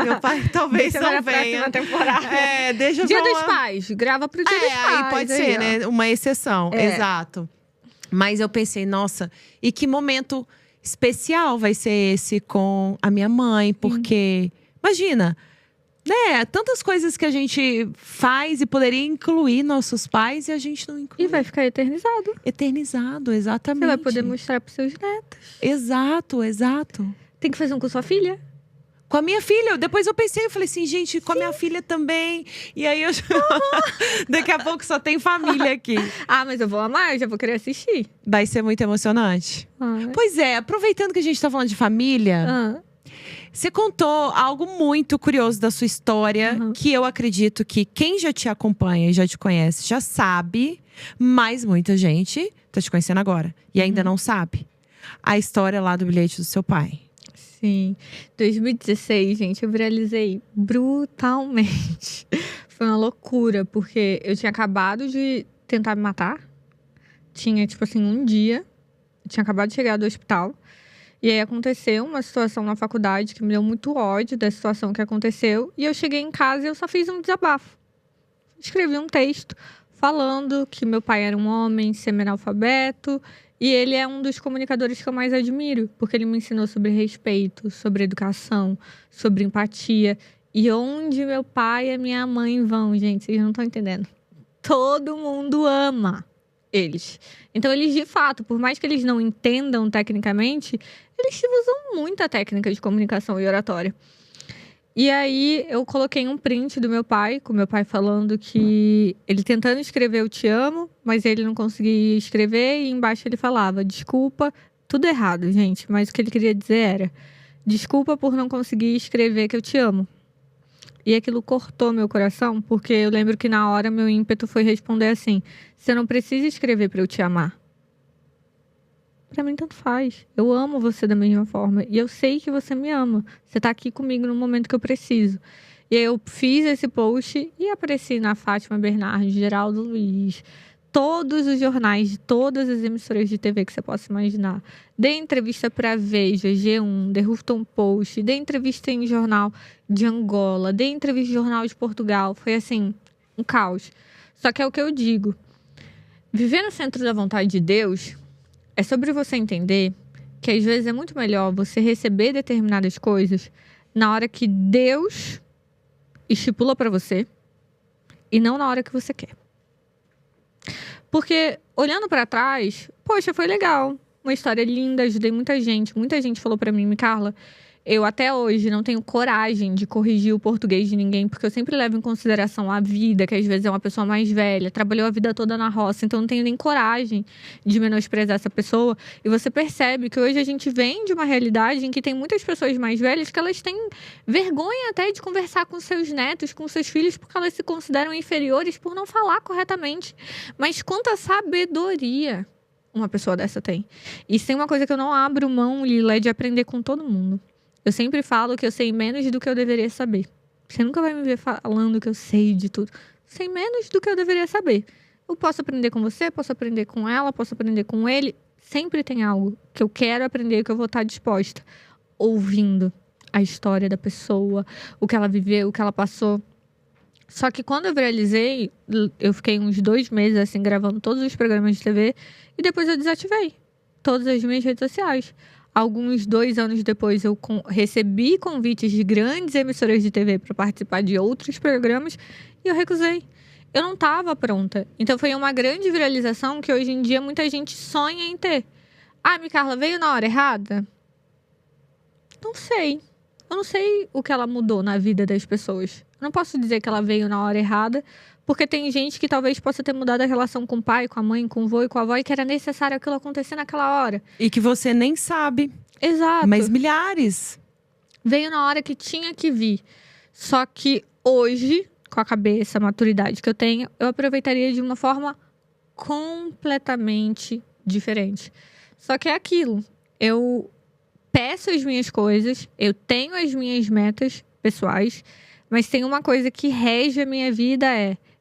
meu pai talvez não venha. Temporada. Deixa eu Dia dos Pais, grava pro Dia dos Pais. Aí pode ser, né? Uma exceção, exato. Mas eu pensei, nossa, e que momento especial vai ser esse com a minha mãe, porque, imagina, né? Tantas coisas que a gente faz e poderia incluir nossos pais e a gente não inclui. E vai ficar eternizado. Eternizado, exatamente. Você vai poder mostrar pros seus netos. Exato, exato. Tem que fazer um com sua filha. Com a minha filha. Depois eu pensei, eu falei assim, gente, com a minha filha também. E aí eu daqui a pouco só tem família aqui. Mas eu vou amar, eu já vou querer assistir. Vai ser muito emocionante. Pois é, aproveitando que a gente tá falando de família… Você contou algo muito curioso da sua história, que eu acredito que quem já te acompanha e já te conhece já sabe, mas muita gente tá te conhecendo agora e ainda não sabe. A história lá do bilhete do seu pai. Sim. 2016, gente, eu viralizei brutalmente. Foi uma loucura, porque eu tinha acabado de tentar me matar. Tinha, tipo assim, um dia. Eu tinha acabado de chegar do hospital. E aí aconteceu uma situação na faculdade que me deu muito ódio da situação que aconteceu. E eu cheguei em casa e eu só fiz um desabafo. Escrevi um texto falando que meu pai era um homem semi-analfabeto. E ele é um dos comunicadores que eu mais admiro. Porque ele me ensinou sobre respeito, sobre educação, sobre empatia. E onde meu pai e a minha mãe vão, gente, vocês não estão entendendo. Todo mundo ama eles. Então, eles, de fato, por mais que eles não entendam tecnicamente, eles usam muita técnica de comunicação e oratória. E aí, eu coloquei um print do meu pai, com meu pai falando que ele tentando escrever eu te amo, mas ele não conseguia escrever, e embaixo ele falava, desculpa, tudo errado, gente, mas o que ele queria dizer era, desculpa por não conseguir escrever que eu te amo. E aquilo cortou meu coração, porque eu lembro que na hora meu ímpeto foi responder assim, você não precisa escrever para eu te amar. Pra mim, tanto faz. Eu amo você da mesma forma. E eu sei que você me ama. Você tá aqui comigo no momento que eu preciso. E aí eu fiz esse post e apareci na Fátima Bernardes, Geraldo Luiz. Todos os jornais de todas as emissoras de TV que você possa imaginar. Dei entrevista pra Veja, G1, The Huffington Post. Dei entrevista em jornal de Angola. Dei entrevista em jornal de Portugal. Foi assim, um caos. Só que é o que eu digo. Viver no centro da vontade de Deus... é sobre você entender que às vezes é muito melhor você receber determinadas coisas na hora que Deus estipula pra você e não na hora que você quer. Porque olhando pra trás, poxa, foi legal. Uma história linda, ajudei muita gente. Muita gente falou pra mim, Carla, eu até hoje não tenho coragem de corrigir o português de ninguém, porque eu sempre levo em consideração a vida, que às vezes é uma pessoa mais velha, trabalhou a vida toda na roça, então eu não tenho nem coragem de menosprezar essa pessoa. E você percebe que hoje a gente vem de uma realidade em que tem muitas pessoas mais velhas que elas têm vergonha até de conversar com seus netos, com seus filhos, porque elas se consideram inferiores por não falar corretamente. Mas quanta sabedoria uma pessoa dessa tem. E isso tem uma coisa que eu não abro mão, Lila, é de aprender com todo mundo. Eu sempre falo que eu sei menos do que eu deveria saber. Você nunca vai me ver falando que eu sei de tudo. Sei menos do que eu deveria saber. Eu posso aprender com você, posso aprender com ela, posso aprender com ele. Sempre tem algo que eu quero aprender, que eu vou estar disposta. Ouvindo a história da pessoa, o que ela viveu, o que ela passou. Só que quando eu viralizei, eu fiquei uns 2 meses assim, gravando todos os programas de TV. E depois eu desativei todas as minhas redes sociais. Alguns 2 anos depois, eu recebi convites de grandes emissoras de TV para participar de outros programas e eu recusei. Eu não estava pronta. Então, foi uma grande viralização que hoje em dia muita gente sonha em ter. Ah, Carla, veio na hora errada? Não sei. Eu não sei o que ela mudou na vida das pessoas. Eu não posso dizer que ela veio na hora errada, porque tem gente que talvez possa ter mudado a relação com o pai, com a mãe, com o vô e com a avó, e que era necessário aquilo acontecer naquela hora. E que você nem sabe. Exato. Mas milhares. Veio na hora que tinha que vir. Só que hoje, com a cabeça, a maturidade que eu tenho, eu aproveitaria de uma forma completamente diferente. Só que é aquilo. Eu peço as minhas coisas, eu tenho as minhas metas pessoais, mas tem uma coisa que rege a minha vida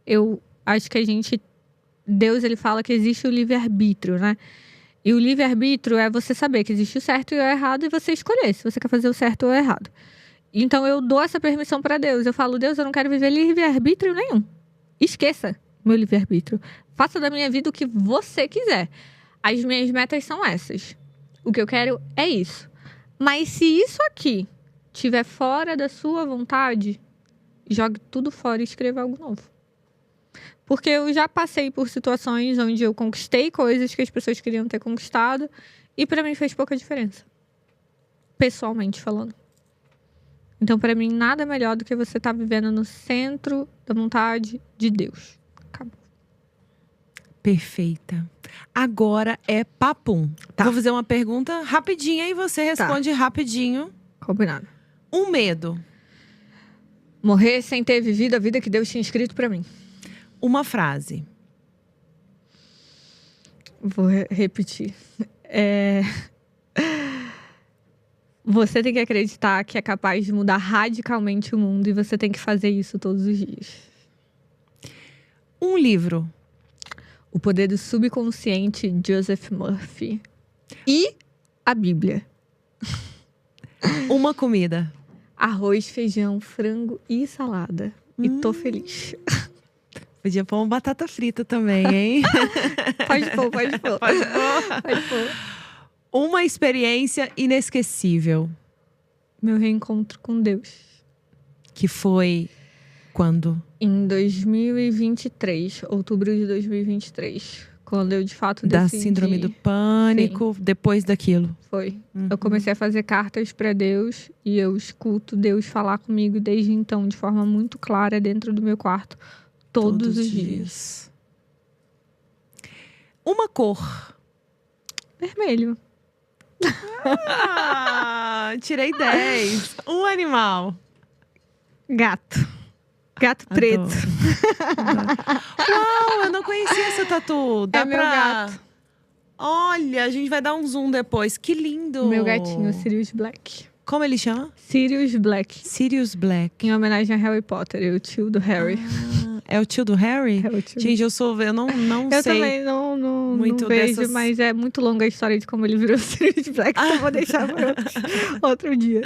eu acho que Deus, ele fala que existe o livre-arbítrio, né? E o livre-arbítrio é você saber que existe o certo e o errado e você escolher se você quer fazer o certo ou o errado. Então eu dou essa permissão para Deus. Eu falo, Deus, eu não quero viver livre-arbítrio nenhum. Esqueça meu livre-arbítrio. Faça da minha vida o que você quiser. As minhas metas são essas. O que eu quero é isso. Mas se isso aqui estiver fora da sua vontade, jogue tudo fora e escreva algo novo. Porque eu já passei por situações onde eu conquistei coisas que as pessoas queriam ter conquistado e pra mim fez pouca diferença. Pessoalmente falando. Então, pra mim, nada melhor do que você estar vivendo no centro da vontade de Deus. Acabou. Perfeita. Agora é papum. Tá. Vou fazer uma pergunta rapidinha e você responde rapidinho. Combinado. Um medo. Morrer sem ter vivido a vida que Deus tinha escrito pra mim. Uma frase. Vou repetir. Você tem que acreditar que é capaz de mudar radicalmente o mundo e você tem que fazer isso todos os dias. Um livro. O Poder do Subconsciente, Joseph Murphy. E a Bíblia. Uma comida. Arroz, feijão, frango e salada. E tô feliz. Podia pôr uma batata frita também, hein? Pode pôr. Pode pôr. Uma experiência inesquecível. Meu reencontro com Deus. Que foi quando? Em 2023, outubro de 2023. Quando eu, de fato, Da decidi... síndrome do pânico, depois daquilo. Foi. Eu comecei a fazer cartas para Deus e eu escuto Deus falar comigo desde então, de forma muito clara, dentro do meu quarto, todos os dias. Uma cor. Vermelho. Tirei 10. Um animal. Gato. Gato preto. Uau, eu não conhecia essa tatu. Dá meu gato. Olha, a gente vai dar um zoom depois. Que lindo. Meu gatinho, Sirius Black. Como ele chama? Sirius Black. Sirius Black. Em homenagem a Harry Potter, o tio do Harry. É o tio do Harry? É o tio. Gente, eu não Eu sei. também não muito vejo, dessas... mas é muito longa a história de como ele virou Sirius Black. Então eu vou deixar para outro dia.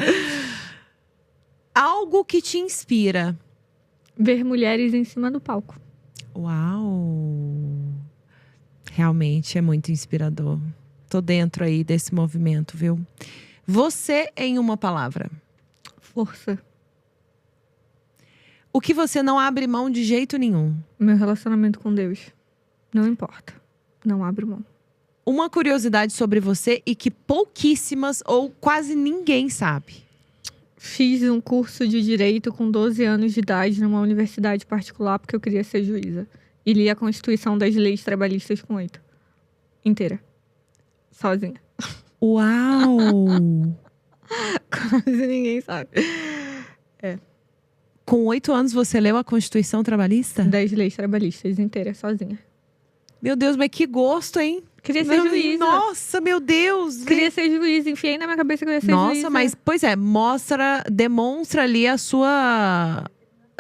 Algo que te inspira. Ver mulheres em cima do palco. Uau! Realmente é muito inspirador. Tô dentro aí desse movimento, viu? Você em uma palavra. Força. O que você não abre mão de jeito nenhum. Meu relacionamento com Deus. Não importa. Não abro mão. Uma curiosidade sobre você e que pouquíssimas ou quase ninguém sabe. Fiz um curso de Direito com 12 anos de idade numa universidade particular porque eu queria ser juíza. E li a Constituição das Leis Trabalhistas com 8. Inteira. Sozinha. Uau! Quase ninguém sabe. Com 8 anos você leu a Constituição Trabalhista? Das Leis Trabalhistas inteira, sozinha. Meu Deus, mas que gosto, hein? Queria ser juíza. Nossa, meu Deus! Queria ser juíza, enfiei na minha cabeça que eu ia ser Nossa, juíza. mas, pois é, demonstra ali a sua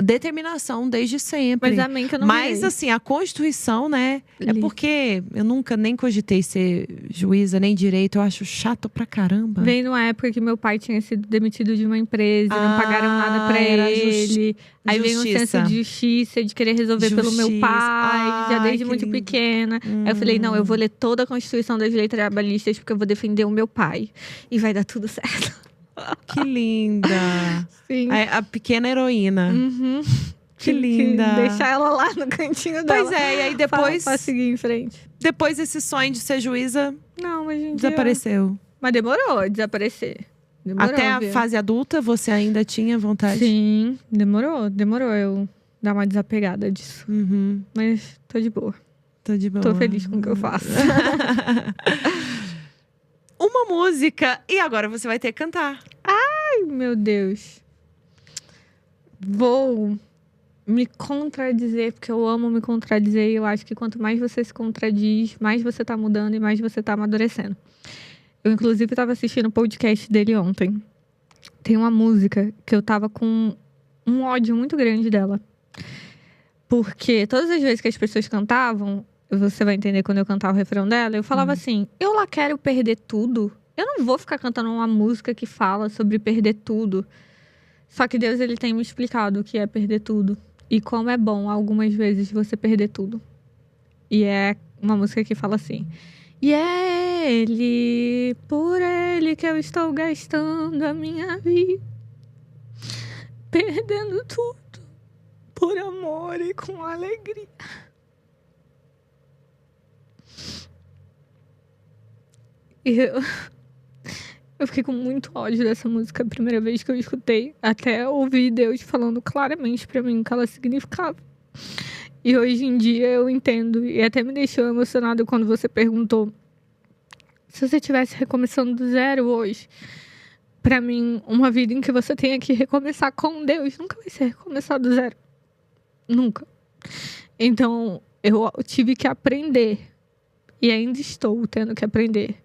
determinação desde sempre. Mas amém que eu não Mas, virei. assim, a Constituição, né? É Li. porque eu nunca nem cogitei ser juíza, nem direito. Eu acho chato pra caramba. Vem numa época que meu pai tinha sido demitido de uma empresa, não pagaram nada pra era ele. Aí vem um justiça. senso de justiça, de querer resolver pelo meu Justiça. pai, já Ai, desde que muito lindo. pequena. Aí eu falei, não, eu vou ler toda a Constituição das Leis Trabalhistas porque eu vou defender o meu pai. E vai dar tudo certo. Que linda! Sim. A pequena heroína. Uhum. Que linda! Deixar ela lá no cantinho dela. Pois é, e aí depois, Pra seguir em frente. depois esse sonho de ser juíza Não, mas gente. desapareceu. Mas demorou a desaparecer. Demorou, Até a viu? fase adulta, você ainda tinha vontade? Sim, demorou eu dar uma desapegada disso. Uhum. Mas tô de boa. Tô de boa. Tô feliz com o que eu faço. Uma música. E agora você vai ter que cantar. Ai, meu Deus. Vou me contradizer, porque eu amo me contradizer. E eu acho que quanto mais você se contradiz, mais você tá mudando e mais você tá amadurecendo. Eu, inclusive, tava assistindo o podcast dele ontem. Tem uma música que eu tava com um ódio muito grande dela. Porque todas as vezes que as pessoas cantavam, você vai entender quando eu cantar o refrão dela, eu falava assim, eu lá quero perder tudo. Eu não vou ficar cantando uma música que fala sobre perder tudo. Só que Deus, ele tem me explicado o que é perder tudo. E como é bom, algumas vezes, você perder tudo. E é uma música que fala assim... E é ele, por ele que eu estou gastando a minha vida. Perdendo tudo, por amor e com alegria. E eu fiquei com muito ódio dessa música a primeira vez que eu escutei. Até ouvir Deus falando claramente pra mim o que ela significava. E hoje em dia eu entendo. E até me deixou emocionada quando você perguntou se você estivesse recomeçando do zero hoje, Pra mim, uma vida em que você tenha que recomeçar com Deus nunca vai ser recomeçar do zero. Nunca. Então, eu tive que aprender, e ainda estou tendo que aprender,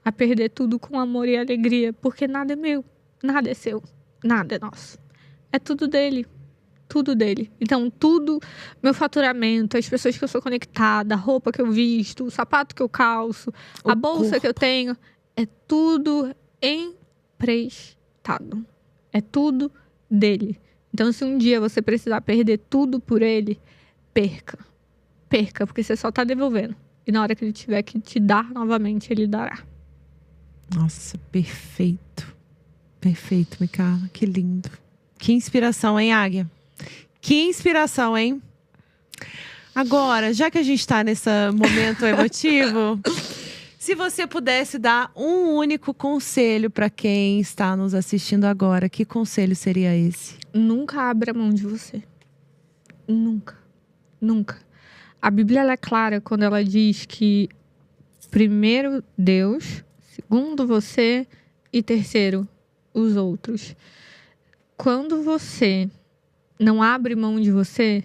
a perder tudo com amor e alegria, porque nada é meu, nada é seu, nada é nosso. É tudo dele. Tudo dele. Então, tudo, meu faturamento, as pessoas que eu sou conectada, a roupa que eu visto, o sapato que eu calço, a bolsa que eu tenho, é tudo emprestado. É tudo dele. Então, se um dia você precisar perder tudo por ele, perca. Perca, porque você só tá devolvendo. E na hora que ele tiver que te dar novamente, ele dará. Nossa, perfeito. Perfeito, Micarla. Que lindo. Que inspiração, hein, Águia? Que inspiração, hein? Agora, já que a gente tá nesse momento emotivo, se você pudesse dar um único conselho para quem está nos assistindo agora, que conselho seria esse? Nunca abra mão de você. Nunca. Nunca. A Bíblia ela é clara quando ela diz que primeiro Deus, segundo você e terceiro os outros. Quando você não abre mão de você,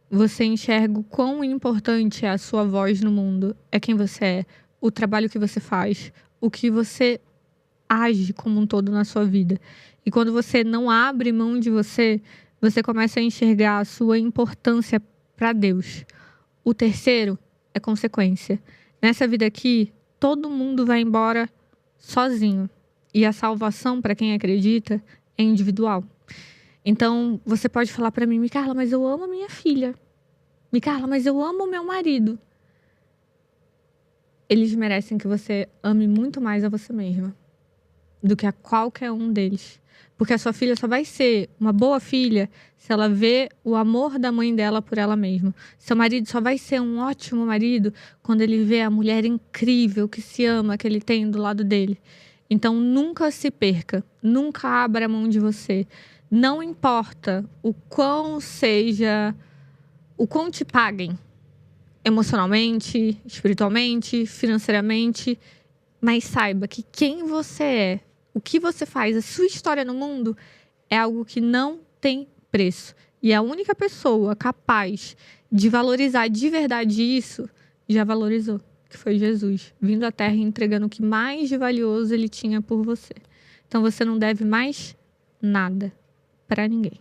você enxerga o quão importante é a sua voz no mundo, é quem você é, o trabalho que você faz, o que você age como um todo na sua vida. E quando você não abre mão de você, você começa a enxergar a sua importância para Deus. O terceiro é consequência. Nessa vida aqui, todo mundo vai embora sozinho. E a salvação, para quem acredita, é individual. Então, você pode falar para mim, Micarla, mas eu amo a minha filha. Micarla, mas eu amo o meu marido. Eles merecem que você ame muito mais a você mesma do que a qualquer um deles. Porque a sua filha só vai ser uma boa filha se ela vê o amor da mãe dela por ela mesma. Seu marido só vai ser um ótimo marido quando ele vê a mulher incrível que se ama, que ele tem do lado dele. Então, nunca se perca. Nunca abra mão de você. Não importa o quão te paguem emocionalmente, espiritualmente, financeiramente, mas saiba que quem você é, o que você faz, a sua história no mundo é algo que não tem preço. E a única pessoa capaz de valorizar de verdade isso, já valorizou, que foi Jesus, vindo à Terra e entregando o que mais de valioso ele tinha por você. Então você não deve mais nada para ninguém.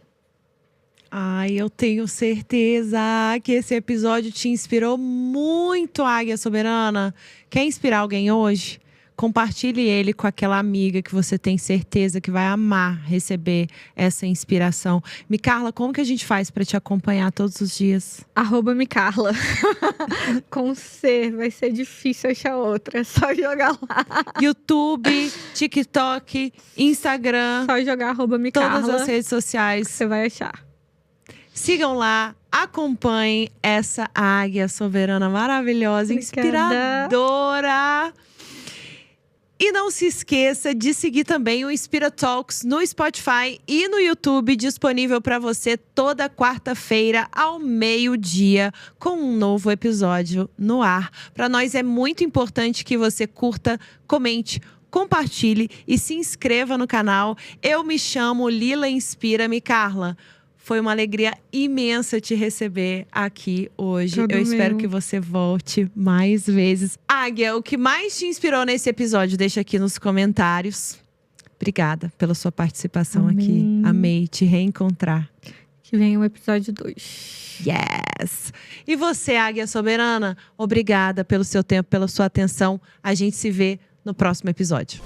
Ai, eu tenho certeza que esse episódio te inspirou muito, Águia Soberana. Quer inspirar alguém hoje? Compartilhe ele com aquela amiga que você tem certeza que vai amar receber essa inspiração. Micarla, como que a gente faz para te acompanhar todos os dias? @Micarla. Com C, vai ser difícil achar outra. É só jogar lá. YouTube, TikTok, Instagram. Só jogar @Micarla. Todas as redes sociais. Você vai achar. Sigam lá, acompanhem essa águia soberana maravilhosa, inspiradora. E não se esqueça de seguir também o Inspira Talks no Spotify e no YouTube, disponível para você toda quarta-feira ao meio-dia, com um novo episódio no ar. Para nós é muito importante que você curta, comente, compartilhe e se inscreva no canal. Eu me chamo Lila Inspira Micarla. Foi uma alegria imensa te receber aqui hoje. Eu espero que você volte mais vezes. Águia, o que mais te inspirou nesse episódio? Deixa aqui nos comentários. Obrigada pela sua participação aqui. Amei te reencontrar. Que venha o episódio 2. Yes! E você, Águia Soberana, obrigada pelo seu tempo, pela sua atenção. A gente se vê no próximo episódio.